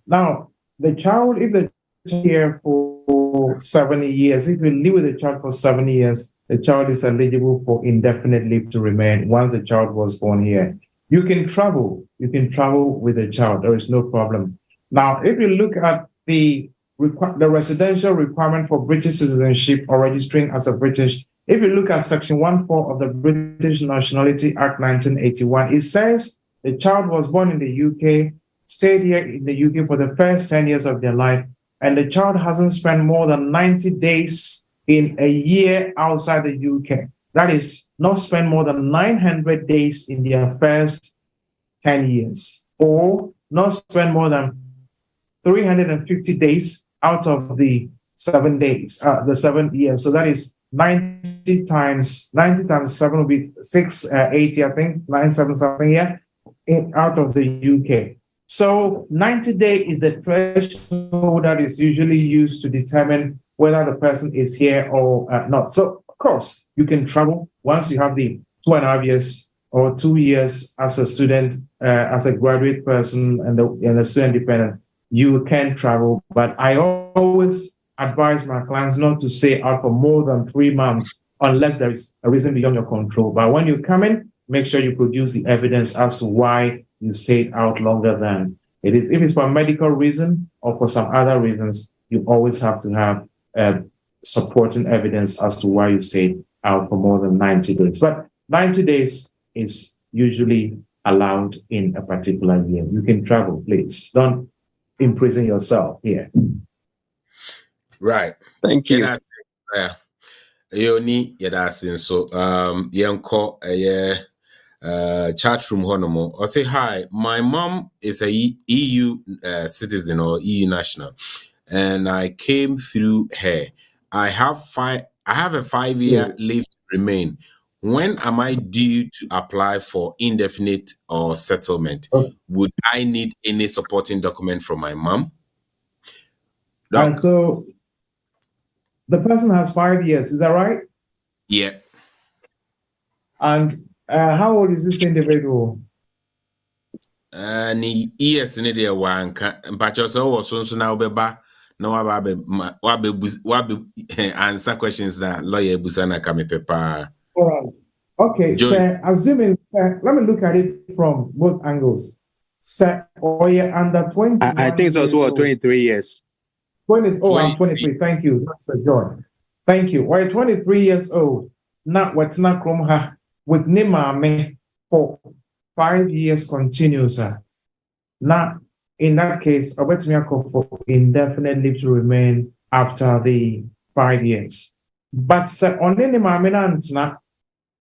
Now, the child, if the child here for 70 years, if you live with the child for 7 years, the child is eligible for indefinite leave to remain once the child was born here. You can travel with the child. There is no problem. Now, if you look at the residential requirement for British citizenship or registering as a British, if you look at Section 1(4) of the British Nationality Act 1981, it says the child was born in the UK, stayed here in the UK for the first 10 years of their life, and the child hasn't spent more than 90 days in a year outside the UK. That is, not spend more than 900 days in their first 10 years, or not spend more than 350 days out of the 7 days, the 7 years. So that is 90 times 7 will be 680, I think, 977 here out of the UK. So 90 days is the threshold that is usually used to determine whether the person is here or not. So of course, you can travel once you have the 2.5 years or 2 years as a student, as a graduate person and a student dependent. You can travel, but I always advise my clients not to stay out for more than 3 months unless there is a reason beyond your control. But when you come in, make sure you produce the evidence as to why you stayed out longer than it is. If it's for a medical reason or for some other reasons, you always have to have supporting evidence as to why you stayed out for more than 90 days. But 90 days is usually allowed in a particular year. You can travel, please. Don't imprison yourself here. Right. Thank you. Yoni Yadasin. So Yanko chat room honomo or say hi. My mom is a EU citizen or EU national, and I came through her. I have a 5-year leave to remain. When am I due to apply for indefinite or settlement? Would I need any supporting document from my mom? So the person has 5 years, is that right? Yeah. And how old is this individual? Yes, in the one but also so now beba no wabe answer questions that lawyer busana kame pepa. All right. Okay, sir, assuming, sir, let me look at it from both angles. Sir, or you're under 20. I think it's also 23 years. 20, oh, I'm 23. Thank you, Sir John. Thank you. Or you're 23 years old. Not what's not with Nimame for 5 years continuous. Now, in that case, I bet me for indefinite leave to remain after the 5 years. But sir, on any Nimame,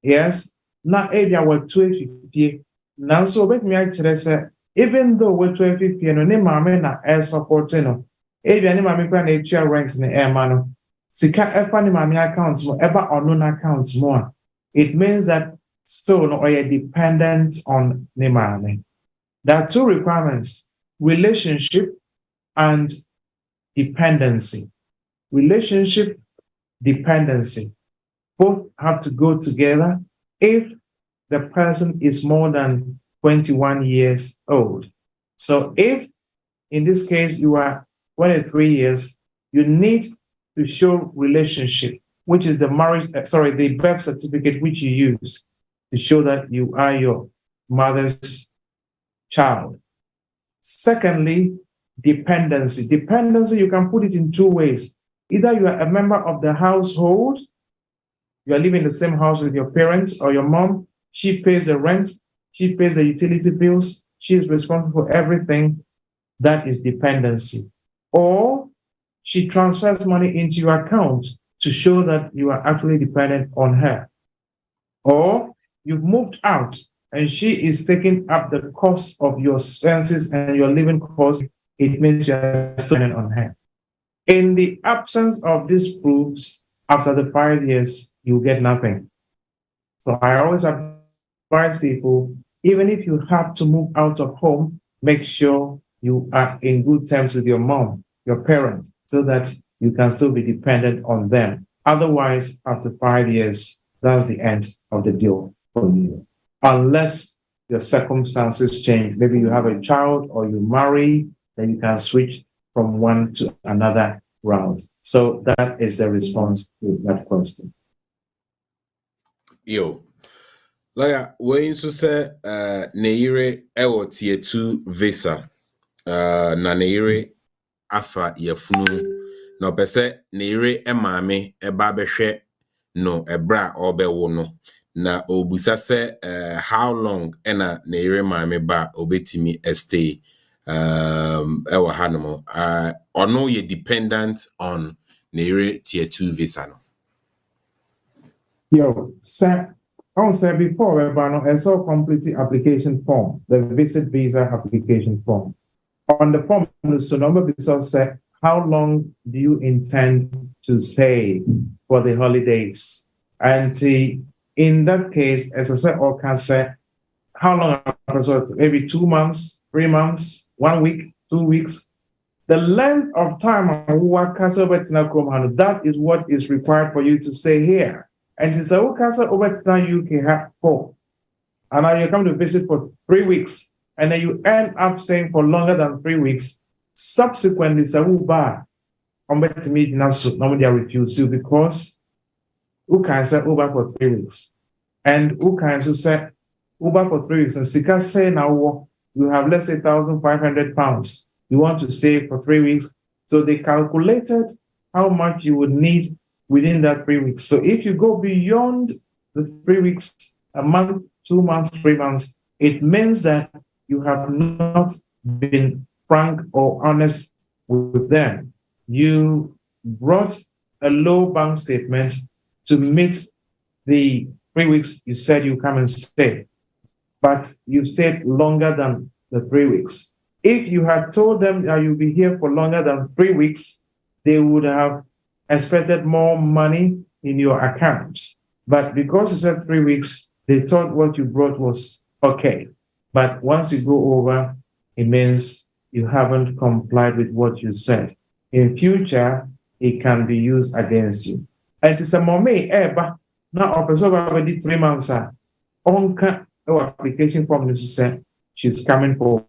yes, now area were 1250. Now, so bet me actually say, even though we're 1250, no Nimame na air supporting. Area Nimame can actually rent in the air man. Sika efa Nimame accounts more, ever unknown accounts more. It means that still no are dependent on Nimame. There are two requirements: relationship and dependency. Relationship, dependency. Both have to go together if the person is more than 21 years old. So if in this case you are 23 years, you need to show relationship, which is the the birth certificate which you used to show that you are your mother's child. Secondly, dependency. Dependency, you can put it in two ways. Either you are a member of the household, you are living in the same house with your parents or your mom, she pays the rent, she pays the utility bills, she is responsible for everything. That is dependency. Or she transfers money into your account to show that you are actually dependent on her. Or you've moved out and she is taking up the cost of your expenses and your living costs. It means you're still dependent on her. In the absence of these proofs, after the 5 years, you get nothing. So I always advise people, even if you have to move out of home, make sure you are in good terms with your mom, your parents, so that you can still be dependent on them. Otherwise, after 5 years, that's the end of the deal for you. Unless your circumstances change, maybe you have a child or you marry, then you can switch from one to another route. So that is the response to that question. Yo, lawyer, we also say Neire ewo tier 2 visa. Na Neire afa yefunu no pese Neire emame eba behwe no ebra obewo no na obusa se how long ena Neire mame ba obetimi stay ɛwɔ hanom ɔno yɛ dependent on ne tier 2 visa no. Yo, sir, before I saw complete application form, the visit visa application form. On the form, so number visa said, how long do you intend to stay for the holidays? And in that case, as I said, or can say, how long? Maybe 2 months, 3 months, 1 week, 2 weeks. The length of time that is what is required for you to stay here. And it's a UK have 4. And now you come to visit for 3 weeks, and then you end up staying for longer than 3 weeks. Subsequently, normally they refuse you because who can say over for 3 weeks, and who can say over for 3 weeks. And Sika say now you have, let's say, £1,500. You want to stay for 3 weeks, so they calculated how much you would need within that 3 weeks. So if you go beyond the 3 weeks, a month, 2 months, 3 months, it means that you have not been frank or honest with them. You brought a low bank statement to meet the 3 weeks you said you come and stay, but you stayed longer than the 3 weeks. If you had told them that you'll be here for longer than 3 weeks, they would have expected more money in your account. But because you said 3 weeks, they thought what you brought was okay. But once you go over, it means you haven't complied with what you said. In future, it can be used against you. And it's a moment, but now officer already 3 months on application form is said she's coming for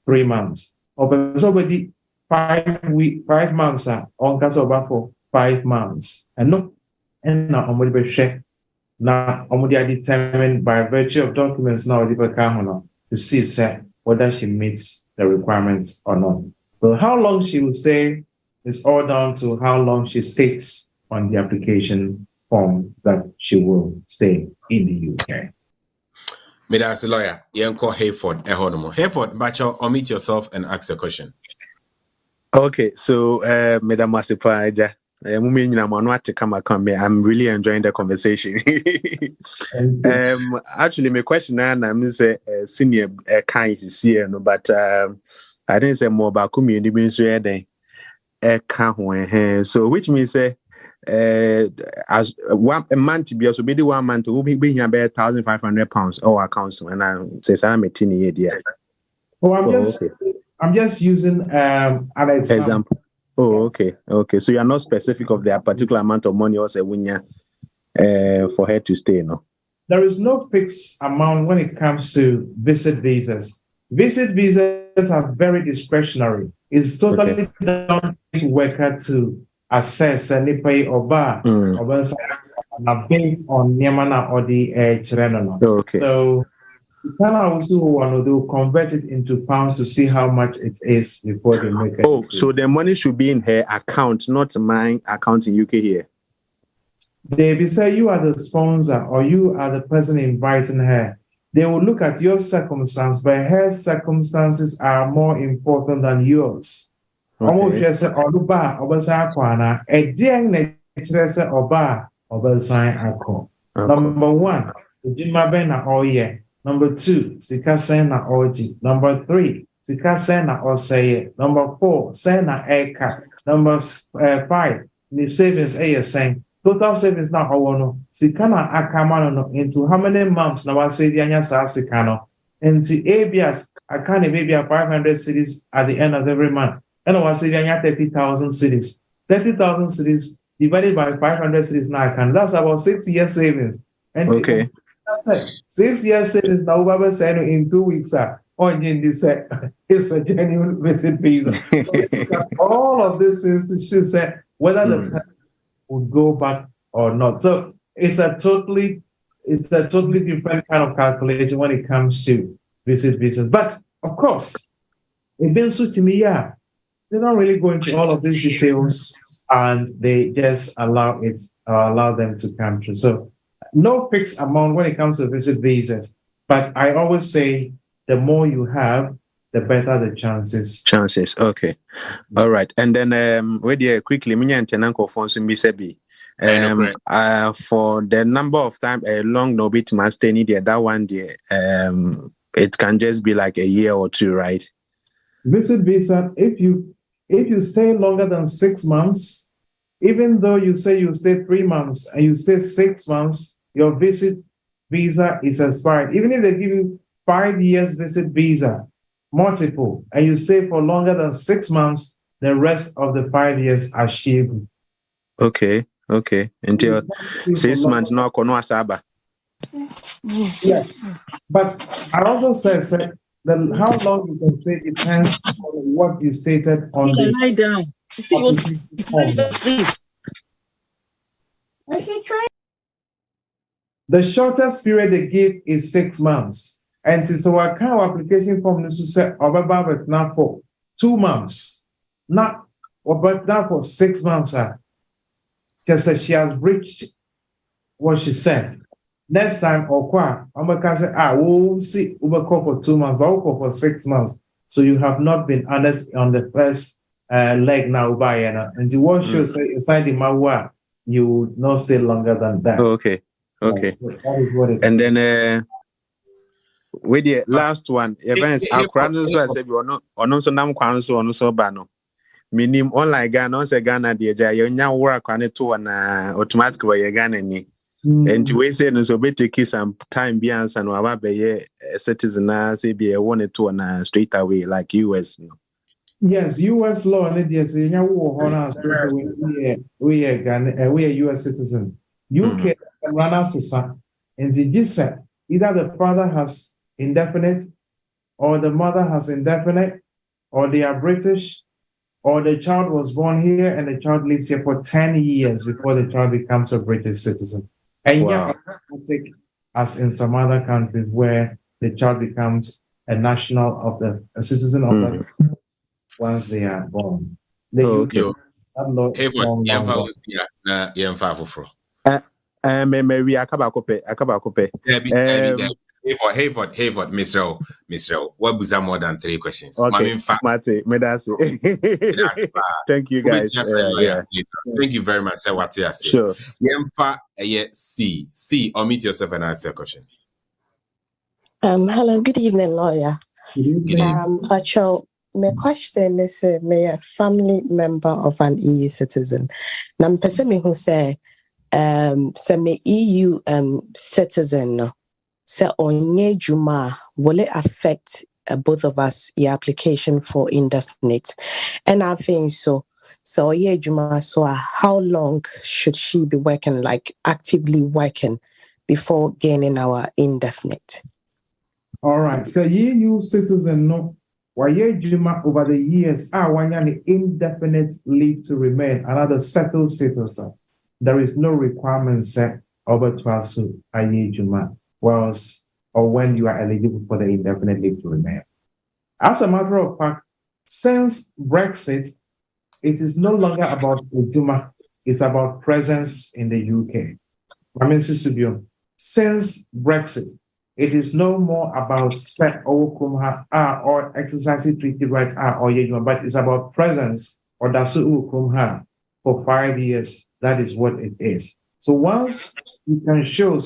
3 months. Officer already 5 months on over for 5 months. And no, and now I'm going to check. Now I'm going to determine by virtue of documents now to see whether she meets the requirements or not. So how long she will stay is all down to how long she states on the application form that she will stay in the UK. As a lawyer, Yanko Hayford, Hayford, Bacho, omit yourself and ask a question. Okay, so Madam Masipa, I'm really enjoying the conversation. Actually, my question I'm senior kind is here, but I didn't say more about community ministry. So which means as a month to be also be 1 month will be being about £1,500 or accounts and I say I'm a teeny idea. I'm just using an example. Oh, okay. So you are not specific of the particular amount of money also when you for her to stay, no? There is no fixed amount when it comes to visit visas. Visit visas are very discretionary. It's totally down to worker to assess any pay or bar or based on Niamana or the Chireno. Okay. So you can also want to do convert it into pounds to see how much it is before they make it. Oh, so the money should be in her account, not my account in UK here. They will say you are the sponsor or you are the person inviting her. They will look at your circumstance, but her circumstances are more important than yours. Okay. Number one, Number two, sika sena oji. Number three, sika sena oseye. Number four, sena eka. Number 5, the savings saying total savings na owono. Sika na akamano no into how many months na wase dianya sa sika no. Into ABS, akane maybe 500 cities at the end of every month. And wase dianya 30,000 cities. 30,000 cities divided by 500 cities na akan. That's about 6 years savings. And okay. 6 years savings now Baba said in 2 weeks it's a genuine visit visa. So all of this is to say whether the person would go back or not. So it's a totally different kind of calculation when it comes to visit visas. But of course, it been so to me, they don't really go into all of these details and they just allow them to come through. So no fixed amount when it comes to visit visas, but I always say the more you have, the better the chances. Chances. Okay. All right. And then wait there quickly, me and Tenanko Fonsun Bisebi. For the number of time a long no bit must stay there, that one there, it can just be like a year or two, right? Visit visa, if you stay longer than 6 months, even though you say you stay 3 months and you stay 6 months, your visit visa is expired. Even if they give you 5 years visit visa, multiple, and you stay for longer than 6 months, the rest of the 5 years are shaved. Okay. Until 6 months, no kono asaba. Yes, but I also said how long you can stay depends on what you stated on the lie down. The shortest period they give is 6 months. And so our kind of application form is to say about now for 2 months. Not about now for 6 months. Just as she has breached what she said. Next time, I'm going to say, we'll see, we'll call for 2 months, but we'll call for 6 months. So you have not been honest on the first leg now, and you want to say inside the Mawa, you will not stay longer than that. Okay. Yes, so that is what it And is. then with the last one, events Akrano so I said ono so nam kwan so ono so ba no. Minim online Ghana on say Ghana the ja yonya work kwan to na automatic way Ghana ni. And we say no so be take some time be answer no aba be citizen na say be want to na straight away like US no. Yes, US law and yes, we are Ghana, we are US citizen. UK run as a son, and the just said either the father has indefinite, or the mother has indefinite, or they are British, or the child was born here and the child lives here for 10 years before the child becomes a British citizen. And yet, automatic as in some other countries where the child becomes a citizen of that once they are born. The UK, that law is long. Maybe akabakope. Hayford, Mr. What was more than 3 questions? Okay, Mate, thank you guys. Thank you very much, sir. What you say? Sure. C, or meet yourself and answer your question. Hello, good evening, lawyer. Pacho, my question is, may a family member of an EU citizen. Now, person who say, me EU citizen, say onye juma, will it affect both of us your application for indefinite? And I think so. So yeah, juma. So how long should she be working, like actively working, before gaining our indefinite? All right. So EU citizen no. Why juma over the years? When you indefinite leave to remain, another settled status. There is no requirement set over to us juma. Or when you are eligible for the indefinite leave to remain. As a matter of fact, since Brexit, it is no longer about Ujuma, it's about presence in the UK. Since Brexit, it is no more about set or exercising treaty right or Yejuma, but it's about presence or Dasu Kumha for 5 years. That is what it is. So once you can show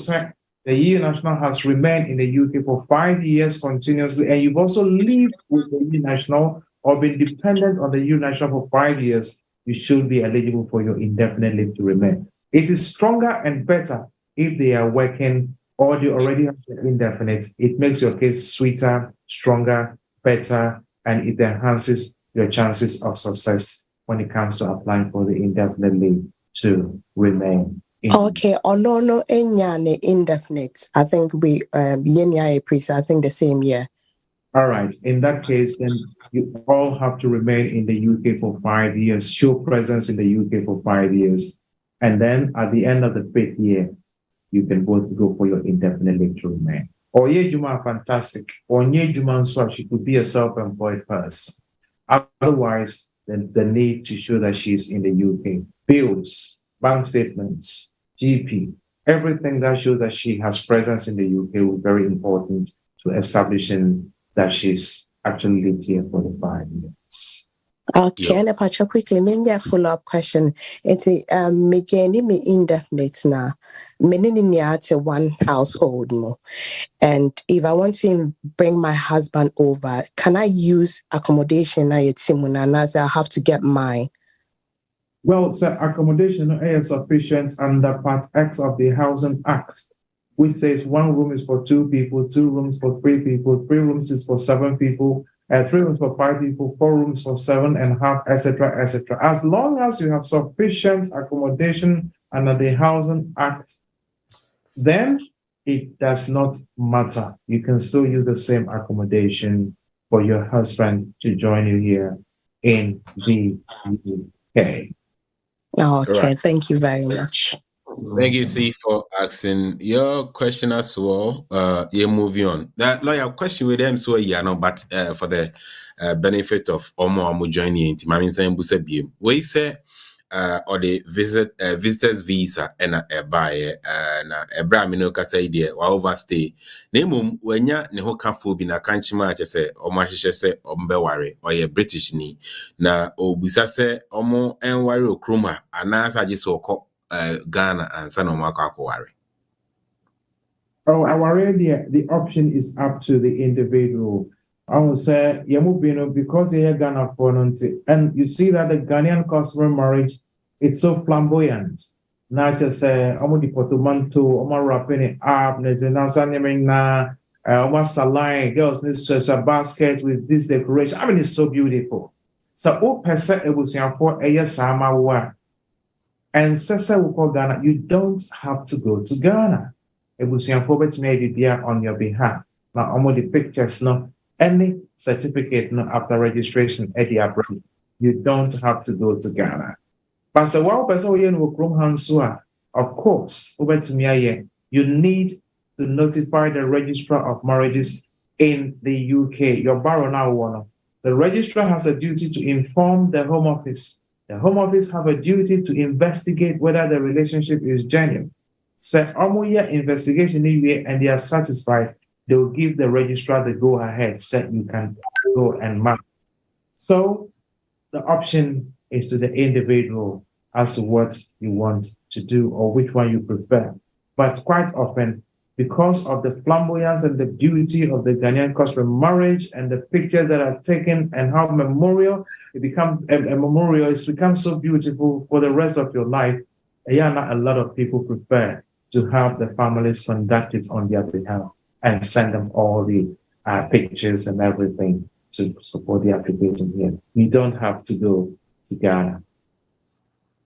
the EU national has remained in the UK for 5 years continuously, and you've also lived with the EU national or been dependent on the EU national for 5 years, you should be eligible for your indefinite leave to remain. It is stronger and better if they are working or they already have the indefinite. It makes your case sweeter, stronger, better, and it enhances your chances of success when it comes to applying for the indefinite leave to remain. Okay, no, indefinite. I think we I think the same year. All right. In that case, then you all have to remain in the UK for 5 years, show presence in the UK for 5 years. And then at the end of the 5th year, you can both go for your indefinite leave to remain. Oye Juma, fantastic. Onye Juma, so she could be a self-employed person. Otherwise, then the need to show that she's in the UK. Bills, bank statements, GP, everything that shows that she has presence in the UK will be very important to establishing that she's actually lived here for the 5 years. Okay, and Pacha quickly, maybe a follow-up question. It's me indefinite now. Meaning to one household more. And if I want to bring my husband over, can I use accommodation I have to get mine? Well, sir, accommodation is sufficient under Part X of the Housing Act, which says 1 room is for 2 people, 2 rooms for 3 people, 3 rooms is for 7 people, 3 rooms for 5 people, 4 rooms for 7.5, etc., etc. As long as you have sufficient accommodation under the Housing Act, then it does not matter. You can still use the same accommodation for your husband to join you here in the UK. Okay, right. Thank you very much. Thank you, C, for asking your question as well. You're moving on. That lawyer question with them, so yeah, no, but for the benefit of Omo joining, I mean, saying Busebim, we say or the visitors visa and a buy na Ebramino Kasa idea or overstay. Nemum when ya ne ho kafo bi na kanchima say omo ahihye say ombeware or ye British ni na obisa say omo enware okroma anasa je so Ghana and San Omaka. Oh, our idea, the option is up to the individual. I would say, because they are Ghana for and you see that the Ghanaian customary marriage, it's so flamboyant. Not just omo di portmanteau, omo wrapping it up, omo salon, girls need such a basket with this decoration. I mean, it's so beautiful. So, all person it was for a yes, and Sasa will call Ghana, you don't have to go to Ghana. It was maybe there on your behalf. Now, almost the pictures, no, any certificate, no, after registration at the abroad, you don't have to go to Ghana. But so while of course, over to me, you need to notify the registrar of marriages in the UK. Your borough now, one. The registrar has a duty to inform the Home Office. The Home Office have a duty to investigate whether the relationship is genuine. So, investigation and they are satisfied, they will give the registrar the go-ahead, so you can go and mark. So, the option is to the individual as to what you want to do or which one you prefer. But quite often, because of the flamboyance and the beauty of the Ghanaian customary marriage and the pictures that are taken and how memorial, it becomes a memorial, it's become so beautiful for the rest of your life. Not a lot of people prefer to have the families conduct it on their behalf and send them all the pictures and everything to support the application here. You don't have to go to Ghana.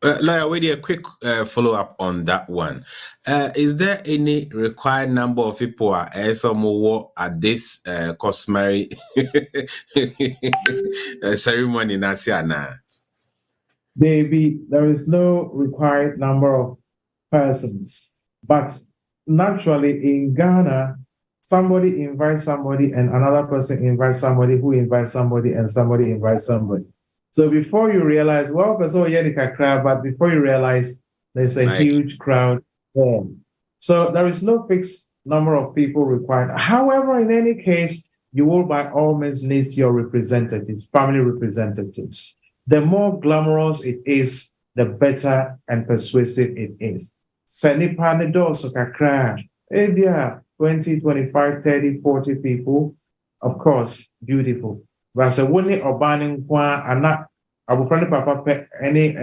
Lawyer, wait a quick follow-up on that one. Is there any required number of people at this customary ceremony in Asiana? Baby, there is no required number of persons. But naturally in Ghana, somebody invites somebody and another person invites somebody who invites somebody and somebody invites somebody. So before you realize, well, but before you realize there's a huge crowd there. So there is no fixed number of people required. However, in any case, you will by all means need your representatives, family representatives. The more glamorous it is, the better and persuasive it is. Senipa nedoso kakra, 20, 25, 30, 40 people, of course, beautiful. But so when they are banning papa any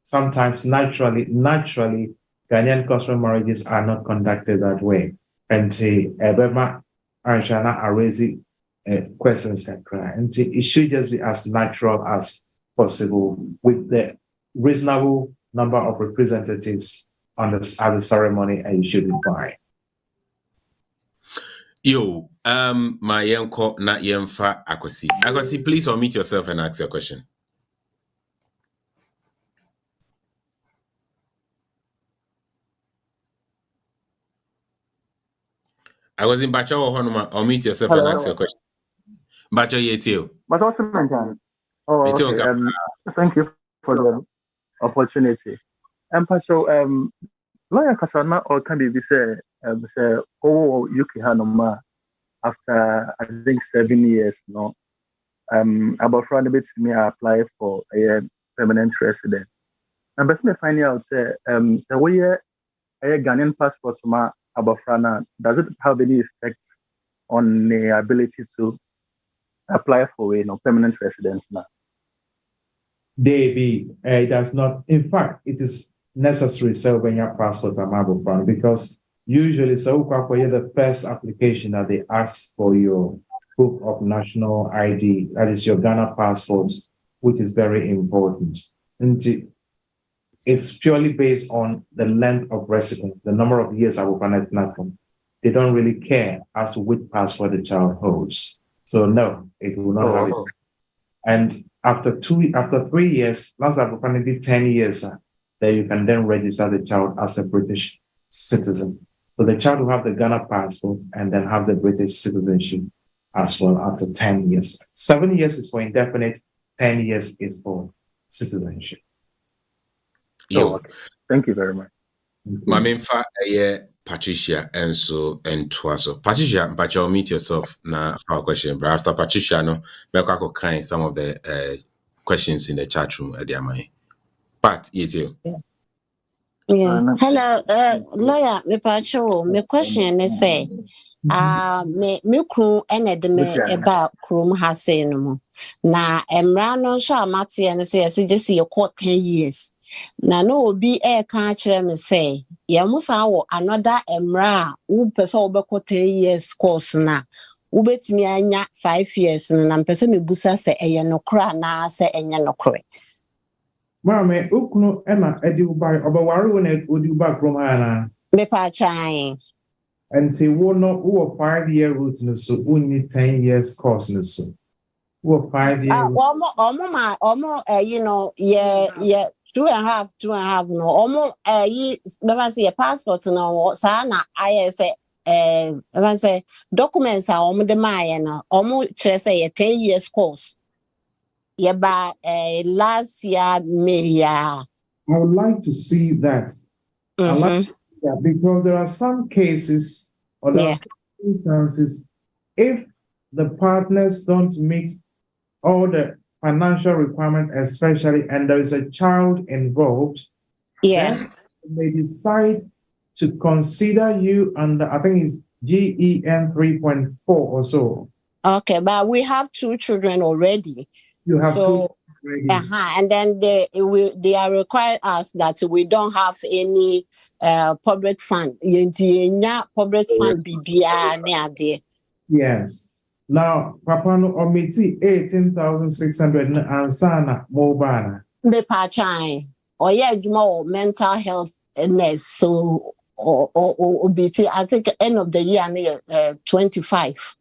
sometimes naturally Ghanaian customary marriages are not conducted that way. And Ebema Anshana are raising questions that cry. And it should just be as natural as possible with the reasonable number of representatives at the ceremony, and you should be fine. Yo, my yanko na yemfa Akwasi. Akwasi, please unmute yourself and ask your question. I was in Bacha or Honoma. Unmute yourself and ask your question. Bacha Yetio. But also, okay. Thank you for the opportunity. And Pastor, lawyer Kasana or can be say, oh, UK Hanoma. after I think 7 years, no, about friend bit me apply for a permanent resident. And but me find out say the way a Ghanaian passport from Abafrana, does it have any effect on the ability to apply for a permanent residence now? David, it does not. In fact, it is necessary so when your passport Abafrana, because usually so the first application that they ask for your proof of national ID, that is your Ghana passport, which is very important. And it's purely based on the length of residence, the number of years I will connect nothing. They don't really care as to which passport the child holds. So no, it will not have it. And after 3 years, last I've connected 10 years, then you can then register the child as a British citizen. So the child will have the Ghana passport and then have the British citizenship as well after 10 years. 7 years is for indefinite, 10 years is for citizenship. Yo, thank you very much. My main fact, Patricia, and so and Twaso. Patricia, but you'll meet yourself now for a question. But after Patricia, no, Melkako kind some of the questions in the chat room at the Amai. But it's you. Yeah. Hello, lawyer, me pacho, me question is say, me crew ene me about crew ha say no mo. Na emra no so amate and say just your court 10 years. Na no obi ka kire me say, ye musa wo another emra wo pese wo be 10 years course na. Wo betimi anya 5 years na pese me busa say eye no kra na say enye no kra. Mame, ukunu ema edi uba obawari wona odi uba from ana. Me pa chan. And say wo no wo 5-year route no so we need 10 years course no so. Wo 5 years. You know, yeah 2.5 no. Never see a passport no sa na I say documents are the maya no. Say 10 years course. Yeah, but last year, May. I would like to see that. I like to see that because there are some cases or instances, if the partners don't meet all the financial requirements, especially, and there is a child involved, then they decide to consider you under, I think it's GEN 3.4 or so. Okay, but we have 2 children already. You have so, and then they are required us that we don't have any public fund. Public fund Yes. Now, Papa no omiti 18,600 and sana mobana. Me pachai. Or mental health illness. So or BT, I think end of the year 25.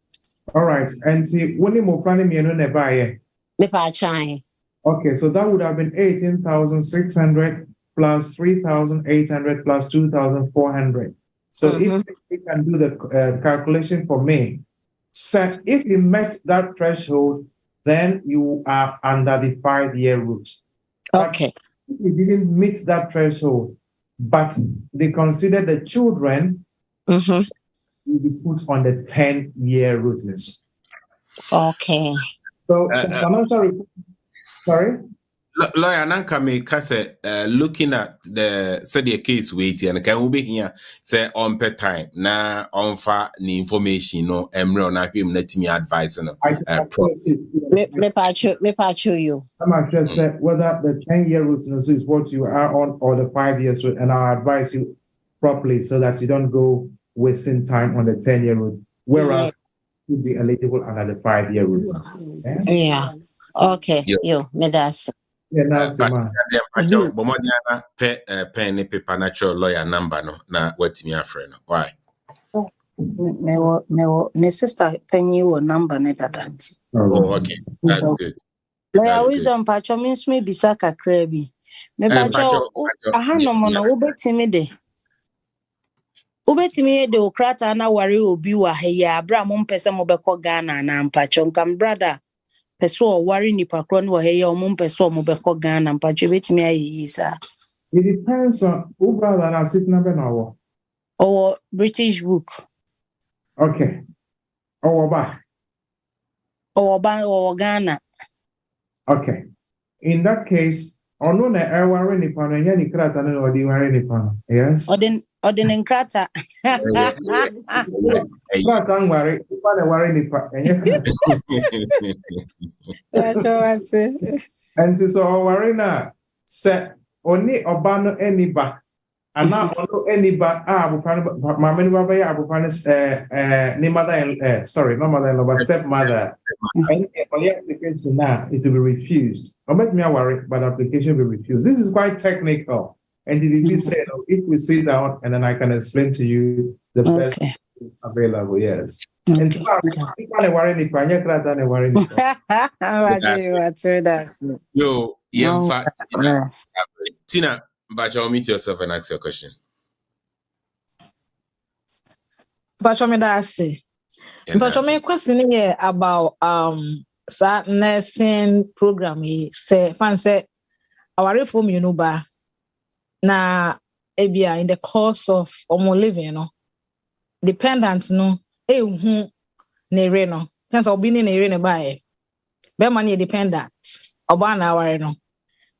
All right. And see when you move planning me no buy. Okay, so that would have been 18,600 plus 3,800 plus 2,400. So if we can do the calculation for me, so if you met that threshold, then you are under the 5-year route. Okay. But if you didn't meet that threshold, but they consider the children, you'll be put on the 10-year route. Okay. So financial. Sorry? Lawyer Nanka may kase looking at the study case waiting and can we be here say on per time na on fa the information no emre na him let me advise no me pacho you. I'm actually whether the 10-year route is what you are on or the 5 years route, and I'll advise you properly so that you don't go wasting time on the 10-year route, whereas you'll be eligible under the 5-year route. Yeah. Okay, me das. Yeah, now pen paper natural lawyer number no na what me afre no why me sister penny wo number ne dada. Oh, okay, that's good. Lawyer wisdom pacho means me bisa kakra bi me pacho aha no mo no wobetimi de okrata na ware obi wa ha ya abra mo mpese mo beko Ghana na mpacho nkam brother peso wari nipa kro no he ya omo peso mo beko Ghana mpacho betimi ayi sa. It depends on who brother and sit number now. Or British book. Okay. Oba. Or Ghana. Okay. In that case, ono na eware nipa no nya ni krata no odi ware nipa no. Yes. Odin krata. Krata nware, nipa na ware nipa. Enye krata. That's what it. And so oware na se oni oba no eniba. Ana ono eniba abufan mama ni baba ya abufan ni mother sorry, not mother-in-law, but stepmother. And only application now it will be refused. Or make me worry, but application will be refused. This is quite technical. And if you say, if we sit down and then I can explain to you the best available, yes. And so I can't worry if I can't worry. Yo, in fact, Tina, but you'll meet yourself and ask your question. But I mean, that's it. But my question is about nursing program. Say, fan say, our reform, you know, ba na ebia in the course of living, you know, dependent no, who ne re no, since obi ni ne re ne ba be money dependent, oba na aware no,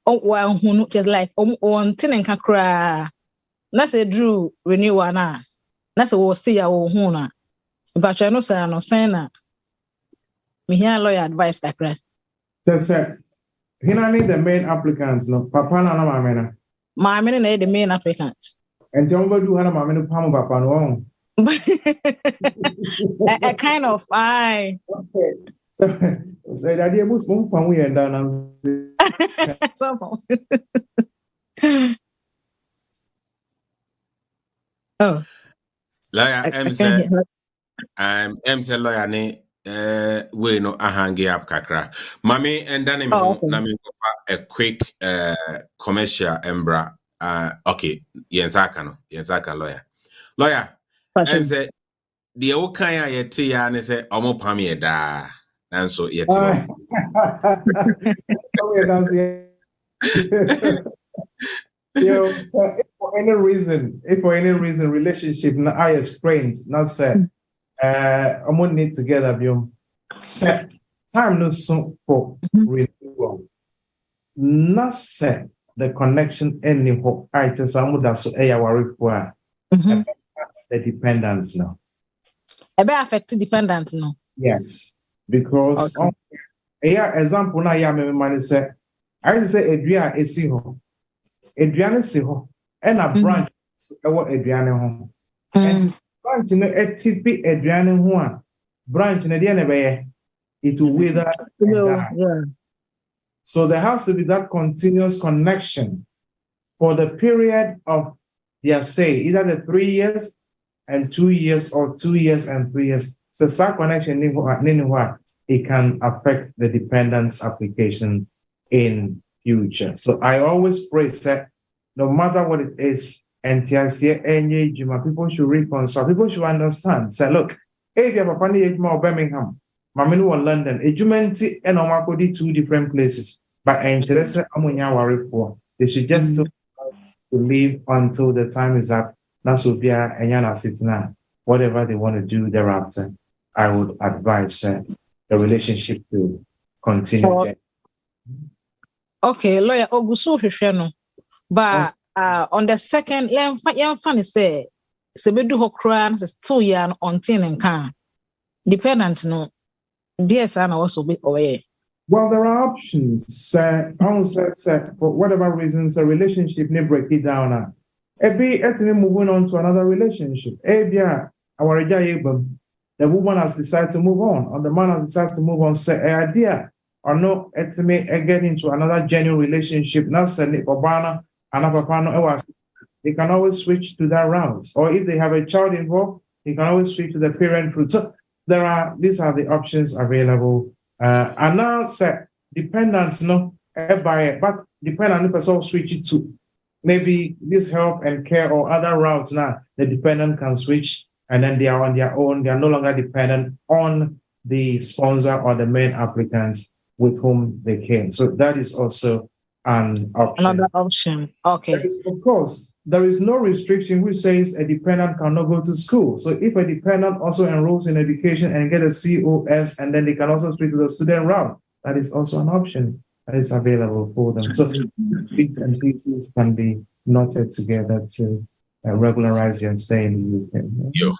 one who just like on tin kakra, na say drew renewal na say we still ya wo hu na. But I know, sir, no saying that. Me hear lawyer advice, kakra. Yes, sir. Here I need the main applicants, no. Papa na mama na. Mama na the main applicants. And don't go do hana mama no pamo papa no. A kind of I. Okay. So the idea was move from we and down. Oh. Lawyer MC lawyer ne we no ahangi up kakra. Mami and then a quick commercial embra. Okay, yensaka lawyer. Lawyer, MC the okanya yeti ya ne say omo pam ye da. And so yet. If for any reason, relationship I explained, not said, I'm gonna need together be set time no soon for renewal. Not set the connection anyhow. I just that's so worry for the dependence now. Affected dependence no. Yes, because example now me say I say Adria esi ho. Adriana si ho and a branch Adriana home. And branch no etipi Adriana ho branch na dia na be it will wither. Yeah. So there has to be that continuous connection for the period of their stay, either the 3 years and 2 years or 2 years and 3 years. So that connection it can affect the dependence application in future. So I always pray that no matter what it is, people should reconcile. People should understand. Say, look, if you have a family ejuma Birmingham, Maminu or London, ejumenti and Omakodi 2 different places. But interest amunya worry for. They should just to live until the time is up. Nasubia and Yana Sitina, whatever they want to do thereafter. I would advise the relationship to continue. Okay, lawyer Ogusu Fishano. But on the second, young funny say, Sebedu Hokran is 2 years on tin and can. Dependent no. Dear son also be away. Well, there are options. For whatever reasons, the relationship may break it down. Moving on to another relationship. The woman has decided to move on, or the man has decided to move on. Say, idea or no, get into another genuine relationship. Now, send it for Bana and Papa. They can always switch to that route. Or if they have a child involved, they can always switch to the parent route. So these are the options available. And now, say, dependence, no, but dependent on the person switch it to maybe this help and care or other routes. Now, the dependent can switch. And then they are on their own. They are no longer dependent on the sponsor or the main applicants with whom they came. So that is also an option. Another option. Okay. Of course, there is no restriction which says a dependent cannot go to school. So if a dependent also enrolls in education and get a COS, and then they can also switch to the student route, that is also an option that is available for them. So bits and pieces can be knotted together to regularize your stay in the UK. Yo.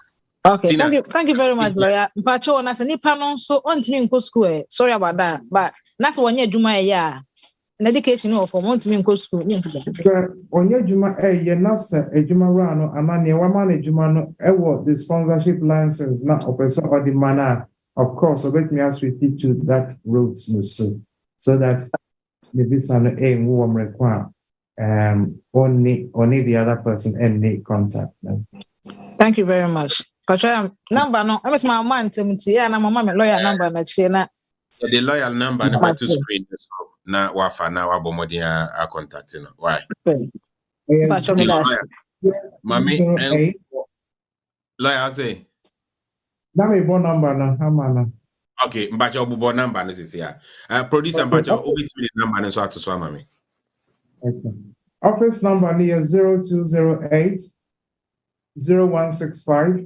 Okay, Tina. thank you very much, lawyer. Pacho, na se nipa no so on me go school. Sorry about that, but that's one year juma ya. Education no for want me go school. Onye juma ye nasa ejuma rano amane wamane juma no ewo the sponsorship license na opesa or the manner. Of course, so let me ask you to that route so that the visa no who require only the other person and make contact. Thank you very much. Pacho, number no, I miss my man yeah, na mama lawyer number na chena. The loyal number number to screen na wafa na wabomodi a contacting. Why? Pacho me das. Mami, lawyer say. That may bon number na hamana. Okay, mbacha obubo number na sisi ya. Producer mbacha obitimi number na so atuswa mami. Okay. Office number near 0208 0165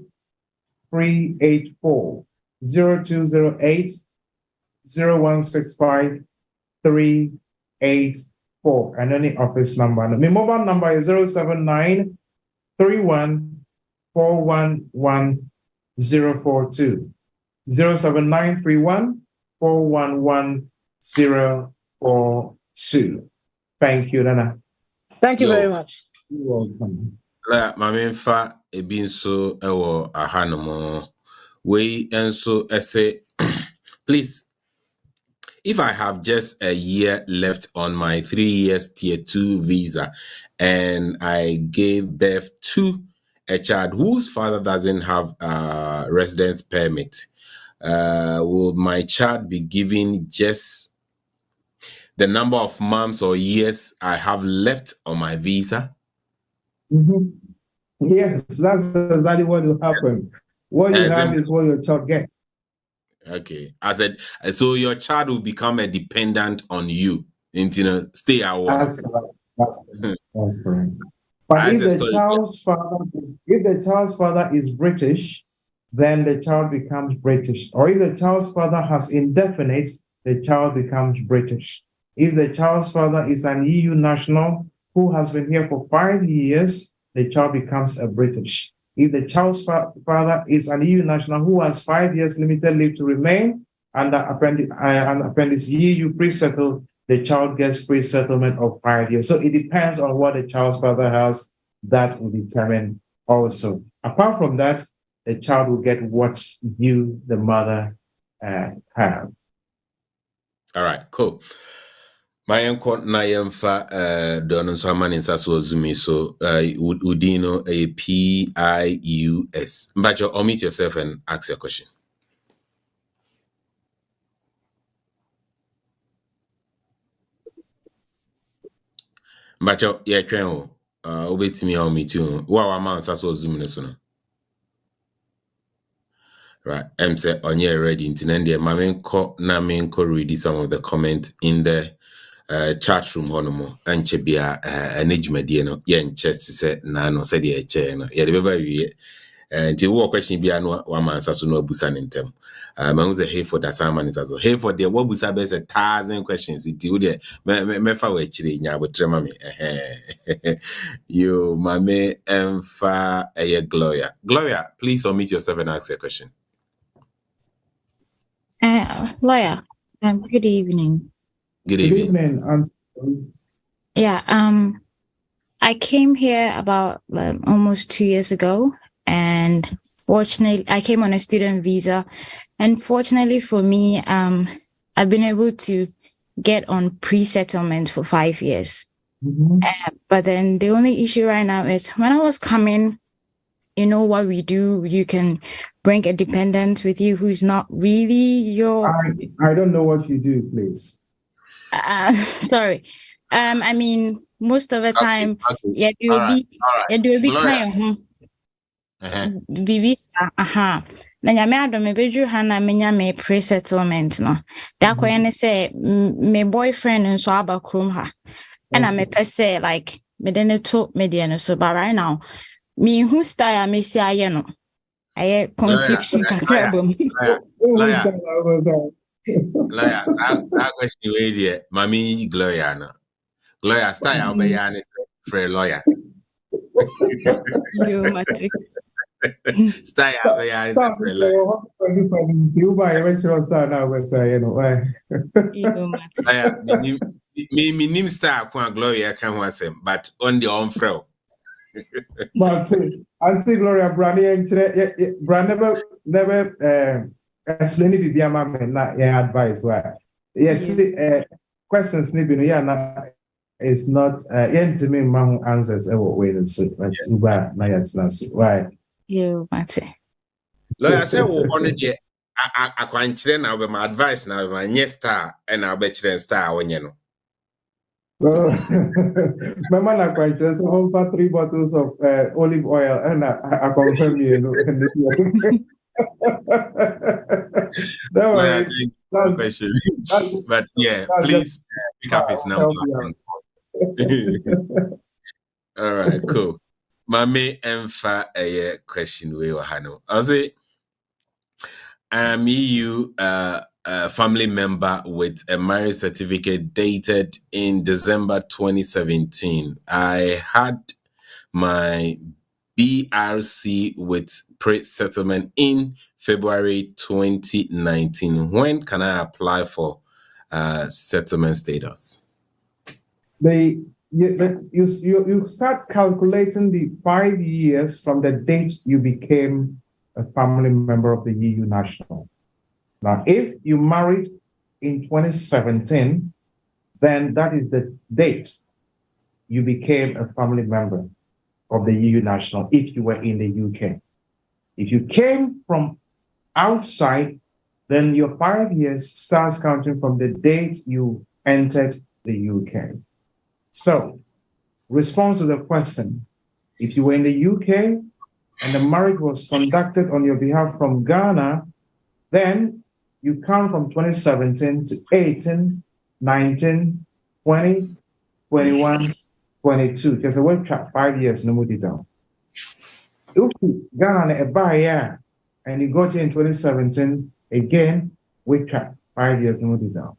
384 0208 0165 384 and any office number. My mobile number is 079 31 411 042 079 31 411 042. Thank you, Nana. Thank you very much. You're welcome. La mami fa ebinso ewo ahanomo we enso ese please, if I have just a year left on my 3 years tier 2 visa and I gave birth to a child whose father doesn't have a residence permit, will my child be given just the number of months or years I have left on my visa? Mm-hmm. Yes, that's exactly what will happen. What you have is what your child gets. Okay, I said, so your child will become a dependent on you, stay at home. That's correct. That's correct. But if the child's father is British, then the child becomes British. Or if the child's father has indefinite, the child becomes British. If the child's father is an EU national who has been here for 5 years, the child becomes a British. If the child's father is an EU national who has 5 years limited leave to remain under Appendix EU pre-settled, the child gets pre-settlement of 5 years. So it depends on what the child's father has. That will determine also. Apart from that, the child will get what you, the mother, have. All right, cool. My uncle na yemfa dono so amani nsaso zumi so udino a PIUS. Mbacho, unmute yourself and ask your question. Mbacho, yeah, kwen obetimi unmute you. Wa man nsaso zumi neso. Right, say onye ready intinende mamenko na menko read some of the comments in the chat room honomo anche bia enigmedie no ye nche se na no se de eche no ye de beba wie nti wo question bia no wa mansa so no abusa ntem ma say hey for that sama ni so hey for the wo busa be 1,000 questions nti wo de me fa wa chire nya abotre ma me you mame emfa Gloria, please unmute yourself and ask a question. Lawyer, good evening. Good evening. Yeah, I came here about almost 2 years ago, and fortunately, I came on a student visa, and fortunately for me, I've been able to get on pre-settlement for 5 years. Mm-hmm. But then the only issue right now is when I was coming, you know what we do, you can bring a dependent with you who's not really your... I don't know what you do, please. Sorry. I mean, most of the time, yeah, you will be kind of na nyame adom me bedru ha na menya me pre-settlement no. Da koye ne say me boyfriend nso aba krom ha. And I may say like me then to media so but right now me who style me see I no I confusion Lawyer, that question way there, Mami Gloria no. Gloria style be ya for a lawyer. you matic. Style be ya for a lawyer. Me nim star kwa Gloria can wasem, but on the on fro. But Auntie Gloria Brand never explain it via my advice. Why? Yes, questions is not to me among answers ever way to say that's Uber why? You matic. Lawyer say we on the I can chire na be my advice na be my yes star and I bet you star when you know. My man, I quite just home for 3 bottles of olive oil, and I confirm you know. No worries. But yeah, please pick up his number. All right, cool. Mame emfa a question we were hano. I say, I'm EU family member with a marriage certificate dated in December 2017. I had my BRC with pre-settlement in February 2019. When can I apply for settlement status? You start calculating the 5 years from the date you became a family member of the EU national. Now, if you married in 2017, then that is the date you became a family member of the EU national if you were in the UK. If you came from outside, then your 5 years starts counting from the date you entered the UK. So, response to the question, if you were in the UK and the marriage was conducted on your behalf from Ghana, then you count from 2017 to 18, 19, 20, 21, 22. Because the word track 5 years, no more down. If you Ghana a buyer and you got here in 2017, again, we track 5 years, no more down.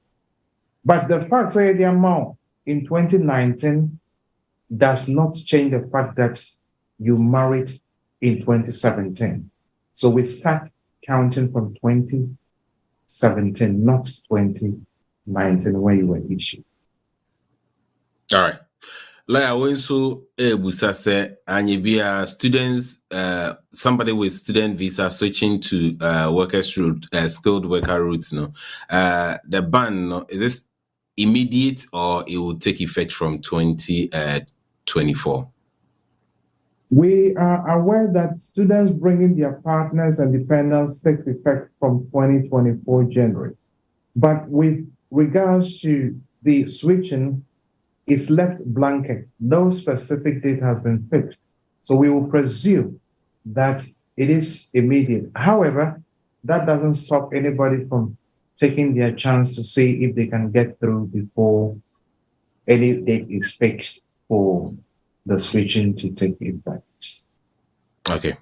But the fact that the amount in 2019 does not change the fact that you married in 2017. So we start counting from 2017, not 2019, where you were issued. All right. Like I went so busa say anyibia students somebody with student visa switching to workers route skilled worker routes no the ban no is this immediate or it will take effect from 2024? We are aware that students bringing their partners and dependents takes effect from 2024 January. But with regards to the switching, it's left blanket. No specific date has been fixed. So we will presume that it is immediate. However, that doesn't stop anybody from taking their chance to see if they can get through before any date is fixed for the switching to take effect. Okay.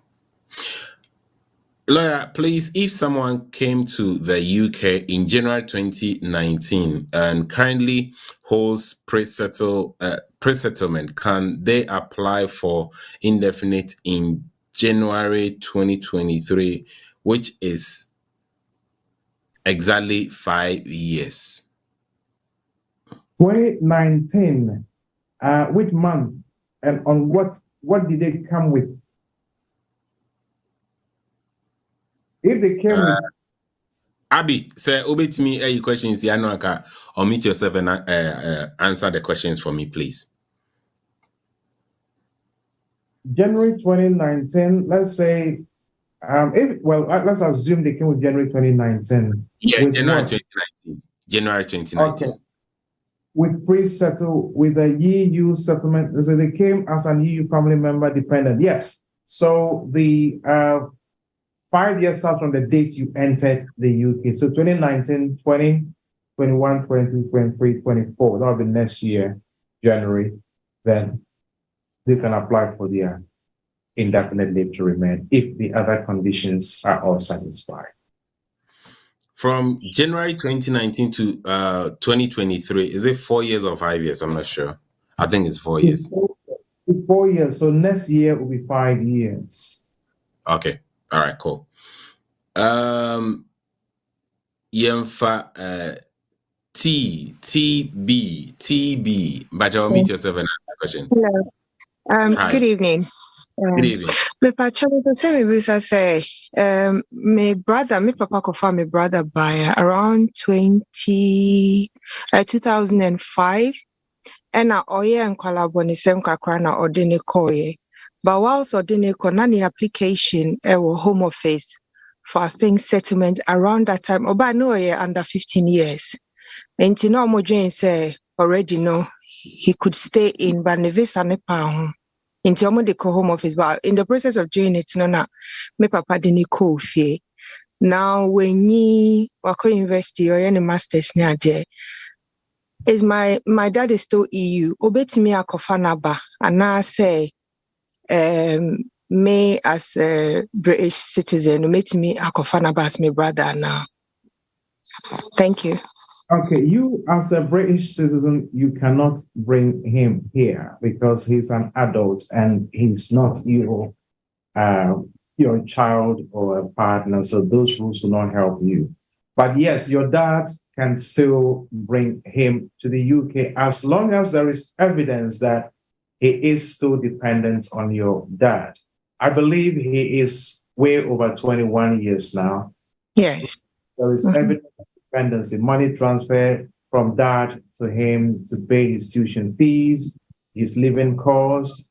Lawyer, please, if someone came to the UK in January 2019 and currently holds pre-settlement, can they apply for indefinite in January 2023, which is exactly 5 years? 2019, which month and on what did they come with? If they came with Abby, say obey me any questions. Yeah, no, unmute yourself and answer the questions for me, please. January 2019, let's say, let's assume they came with January 2019. Yeah, January 2019. January 2019. Okay. With pre-settle, with the EU settlement, so they came as an EU family member dependent. Yes. So the 5 years starts from the date you entered the UK. So 2019, 20, 21, 22, 23, 24. That'll be next year, January. Then they can apply for their indefinite leave to remain if the other conditions are all satisfied. From January 2019 to 2023, is it 4 years or 5 years? I'm not sure. I think it's 4 years. It's 4 years. So next year will be 5 years. Okay. All right, cool. Yemfa TB. But I'll meet yourself and ask the question. Hello. Hi. Good evening. Good evening. Me pacho the same visa say my papa kofa my brother by around 2005 and oye and kwalabo same kakra na odine koye. But whilst odine ko na the application home office for things settlement around that time oba no under 15 years. And no mo say already know he could stay in but ne visa ne pa into the home office, but in the process of doing it, no, my papa didn't call fee. Now, when you work university or any masters near there, is my dad is still EU. Obey me a kofanaba, and I say, me as a British citizen, me to me a kofanaba as my brother now. Thank you. Okay, you as a British citizen, you cannot bring him here because he's an adult and he's not your child or a partner. So those rules will not help you. But yes, your dad can still bring him to the UK as long as there is evidence that he is still dependent on your dad. I believe he is way over 21 years now. Yes. So there is evidence of dependency, money transfer from dad to him to pay his tuition fees, his living costs,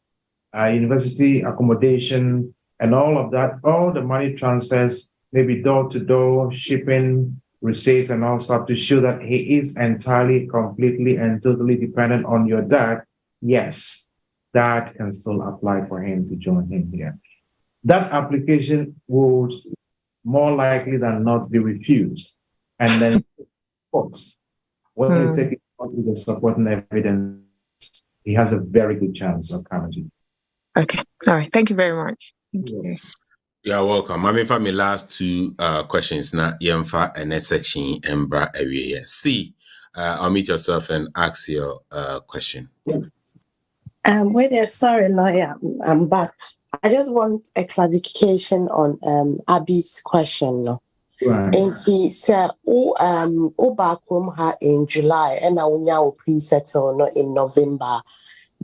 university accommodation, and all of that. All the money transfers, maybe door to door, shipping, receipts, and all stuff to show that he is entirely, completely, and totally dependent on your dad. Yes, dad can still apply for him to join him here. That application would more likely than not be refused. And then, of course, when you take it on with the supporting evidence, he has a very good chance of coming to you. Okay. All right. Thank you very much. Thank you. You're welcome. I'm for my last two questions now. Yemfa and next section Embra area. C. I'll meet yourself and ask your question. Wait there, sorry, lawyer. I'm back. I just want a clarification on Abby's question. No? Right. And she said, back home in July and now pre-settle no in November.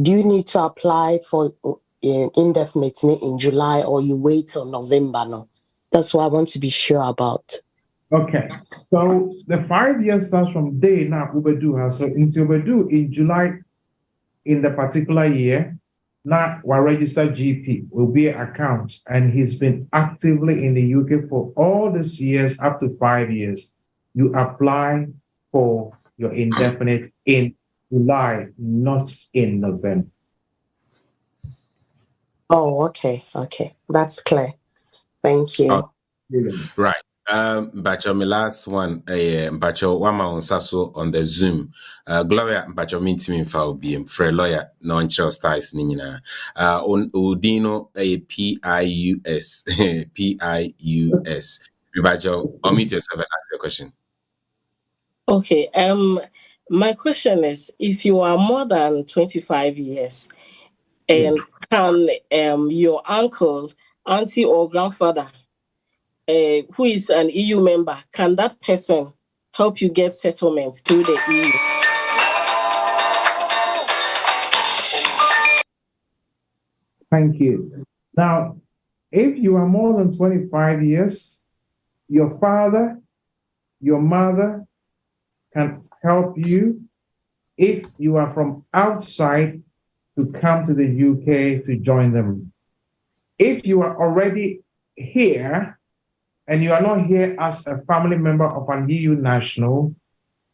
Do you need to apply for indefinite in July or you wait till November? No, that's what I want to be sure about. Okay, so the 5 years starts from day now Ubedu has so into Ubedu in July in the particular year. Now our registered GP will be an account, and he's been actively in the UK for all these years up to 5 years. You apply for your indefinite in July, not in November. Oh, okay, that's clear. Thank you. Right. Bacho, my last one, Bacho, one on Sasso on the Zoom. Gloria, Bacho, meet me in BM, for a lawyer, non child styles, Nina. On Udino, a PIUS, PIUS. Bacho, I'll meet yourself and ask your question. Okay. My question is, if you are more than 25 years, and can your uncle, auntie, or grandfather who is an EU member, can that person help you get settlement through the EU? Thank you. Now, if you are more than 25 years, your father, your mother can help you if you are from outside to come to the UK to join them. If you are already here, and you are not here as a family member of an EU national,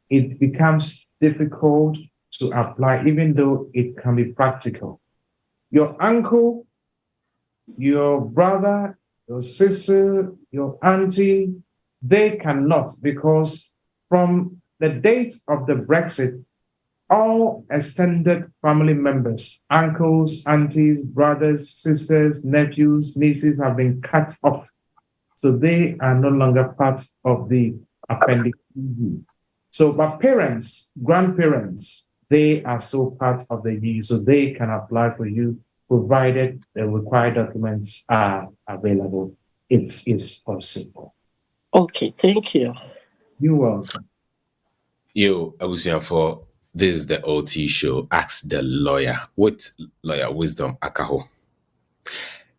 it becomes difficult to apply, even though it can be practical. Your uncle, your brother, your sister, your auntie, they cannot, because from the date of the Brexit, all extended family members, uncles, aunties, brothers, sisters, nephews, nieces have been cut off. So they are no longer part of the Appendix EU. So, but parents, grandparents, they are still part of the EU, so they can apply for you, provided the required documents are available. It is possible. Okay, thank you. You're welcome. Yo, for this is the OT show. Ask the lawyer. What lawyer wisdom Akaho?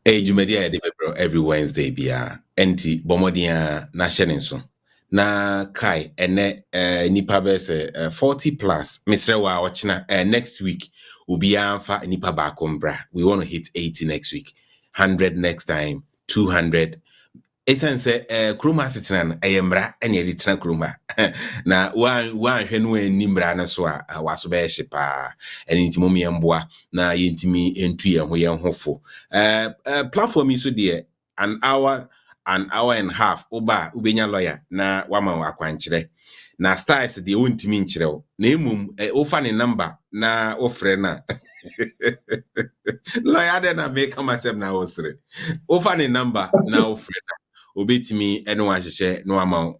Hey, Jumedia Edebro every Wednesday bia. Enti bomodia na sheninso. Na kai ene nipa bese 40 plus. Mr. Wa ochina next week ubi anfa nipa bakombra. We want to hit 80 next week. 100 next time. 200. Esan se kroma setena eyemra ene edi tena kroma na wan hwe no animra na so a waso be hye pa ene ntimo me mboa na yentimi entu ye ho hofo platform yi so de an hour and a half oba ubenya lawyer na wama akwankyere na styles de wontimi nkyerɛw na emum ofa ne number na ofre na lawyer de na make myself na osre ofa ne number na ofre na obetimi eno ahyehyɛ no ama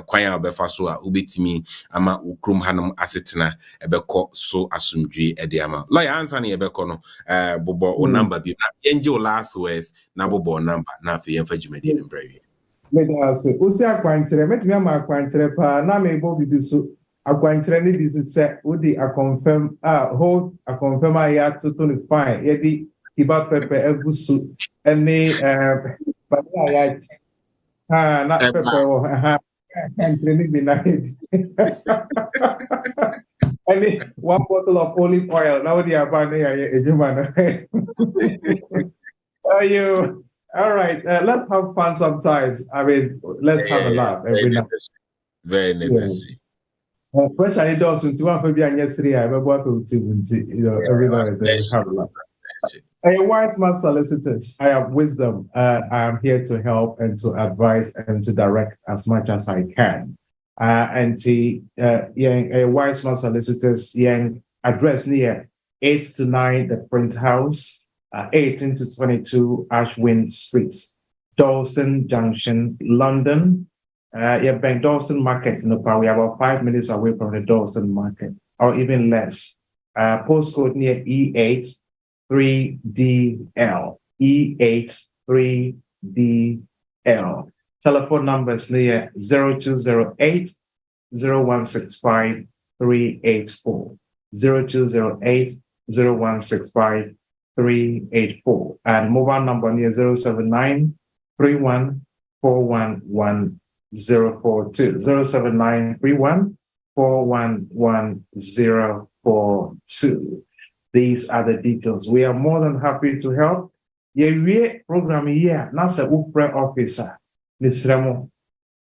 kwan a obefa so a obetimi ama ukrom hanom asetena ebekɔ so asomdwe ede ama lawyer answer na ebekɔ no bobo o number bi na yenje o last words na bobo number na afi yemfa dwumadi no brawi medase osi akwankyere metumi ama akwankyere pa na me bo bibi so akwankyere ne disi se odi a confirm hold a confirm ya to 25 yedi kiba pepe egusu ene but ya not pepe akwankyere ne bi na head ene 1 bottle of olive oil now odi aba na ya ejuma na you. All right, let's have fun sometimes. I mean, let's have a laugh every night. Very necessary. Question it does into one for being yesterday. I remember every night they have a laugh. A wise man solicitors, I have wisdom. I am here to help and to advise and to direct as much as I can. And to a wise man solicitors, address near 8 to 9 the Print House. 18 to 22 Ashwin Street, Dalston Junction, London. Bank Dalston Market, we are about 5 minutes away from the Dalston Market, or even less. Postcode near E83DL. E83DL. Telephone numbers near 0208 0165 384. 0208 0165 384 and mobile number near 079 31 411 042 079 31 411 042. These are the details. We are more than happy to help. Program here, NASA Upre officer,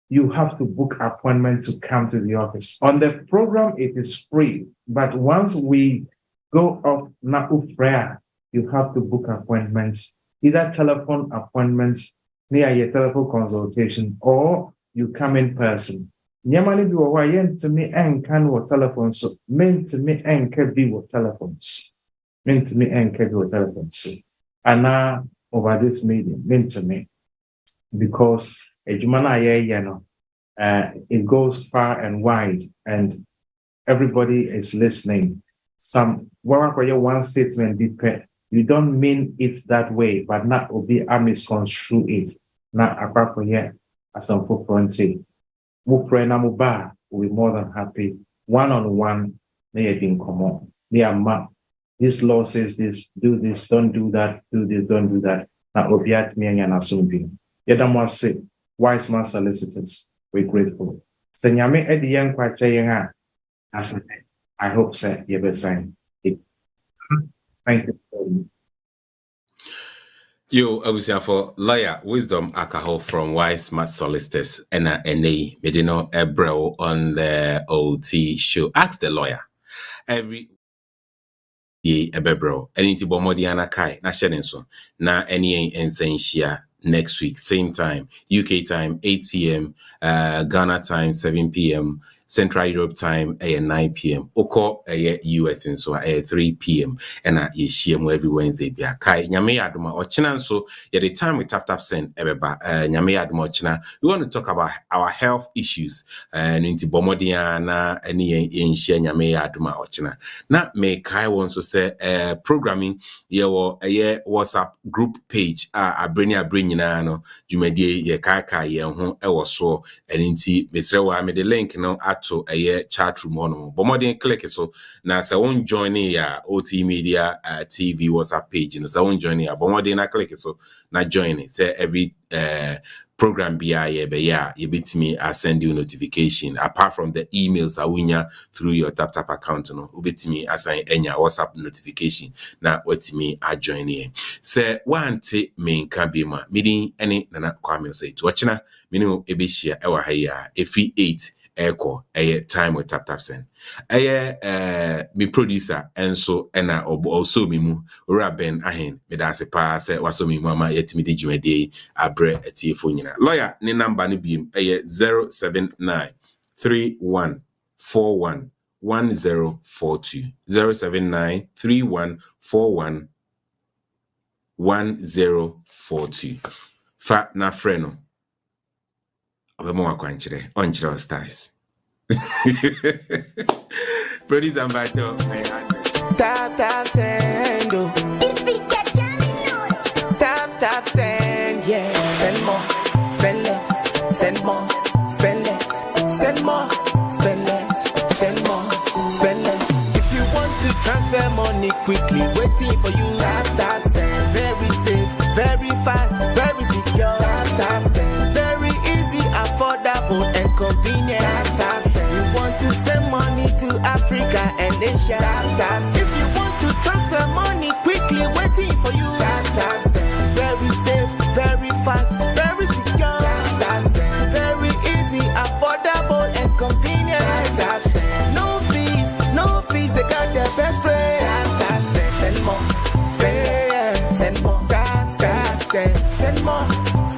you have to book appointment to come to the office. On the program, it is free, but once we go off Upre, you have to book appointments, either telephone appointments, near your telephone consultation, or you come in person. Nyamani bi wo yen to me and can what telephone so meant to me and can be what telephones. Meant to me and can be what telephones. And now over this meeting, meant to me. Because a jumana it goes far and wide and everybody is listening. Some one statement depend. You don't mean it that way, but not obi I misconstrue it. Not apart from here, as some people say. We'll be more than happy. One-on-one, they didn't come on. They are mad. This law says this, do this, don't do that, do this, don't do that. Now obiat me and assumping. Yet say, wise man solicitors, we're grateful. Senyame edi yang kwache yang I hope sir, you be saying. Thank you. Yo, Abusia for lawyer wisdom Akaho from Wise Smart Solicitors and NA Medino Ebro on the OT show. Ask the lawyer every day ebebro. Anything bomodiana kai na shedenso na any ensensia next week same time UK time 8 p.m. Ghana time 7 p.m. Central Europe time 9 p.m. Oko US and so 3 p.m. and ye share every Wednesday be a kai nyame aduma ochina so yeah the time we tap send ebeba nyame aduma ochina. We want to talk about our health issues and into bomodiana any in share nyame aduma ochina. Na me kai won so say programming ye WhatsApp group page abreni nyina no jumedie ye kai ye ho e wo so enti mesre wa me the link no to a chat room on bomodin click so na sa won join ya OT Media TV WhatsApp page no sa won join ya bomodin na click so na join it say every program BIA you bit me I send you notification apart from the emails awunya through your tap account no bit me assign enya WhatsApp notification na what me I join here say one te me can be ma meeting any nana kwame say to watchina me no ebe share ewa haya efi 8 echo time with tap send me producer enso ena also me mu ora ben ahen me da se pa se waso me mu ama yetimi de dwumade abre atiefo nyina lawyer ne number no biem 079 31 41 1042 079 31 41 1042 fa na freno obemo wakwanchire onchire stars producer Ambato tap send oh. Tap send yeah send more spend less send more spend less send more spend less send more spend less if you want to transfer money quickly waiting for you tap send very safe very fast very secure tap send very easy affordable and convenient tap send you want to send money to Africa and Asia tap if you want to transfer money quickly waiting for you tap send very safe very fast very secure tap send very easy affordable and convenient tap send no fees they got their best rate tap send more send more tap send more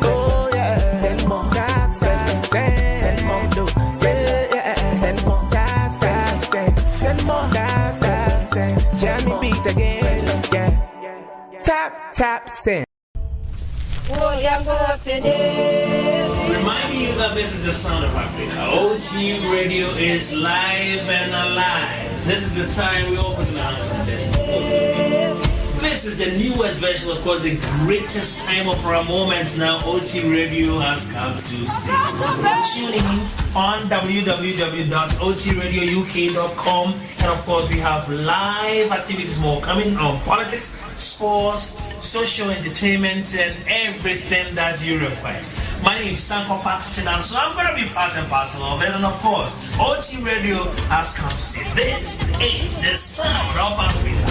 oh yeah send more tap send more do send more tap send more tap send me beat again yeah tap send. Reminding you that this is the sound of Africa. OT Radio is live and alive. This is the time we open the hands of this. This is the newest version, of course, the greatest time of our moments now. OT Radio has come to stay. Tune in on www.otradiouk.com, and of course, we have live activities more coming on politics, sports, social entertainment, and everything that you request. My name is Sanko Fatinan, so I'm going to be part and parcel of it. And of course, OT Radio has come to say this is the sound of Africa.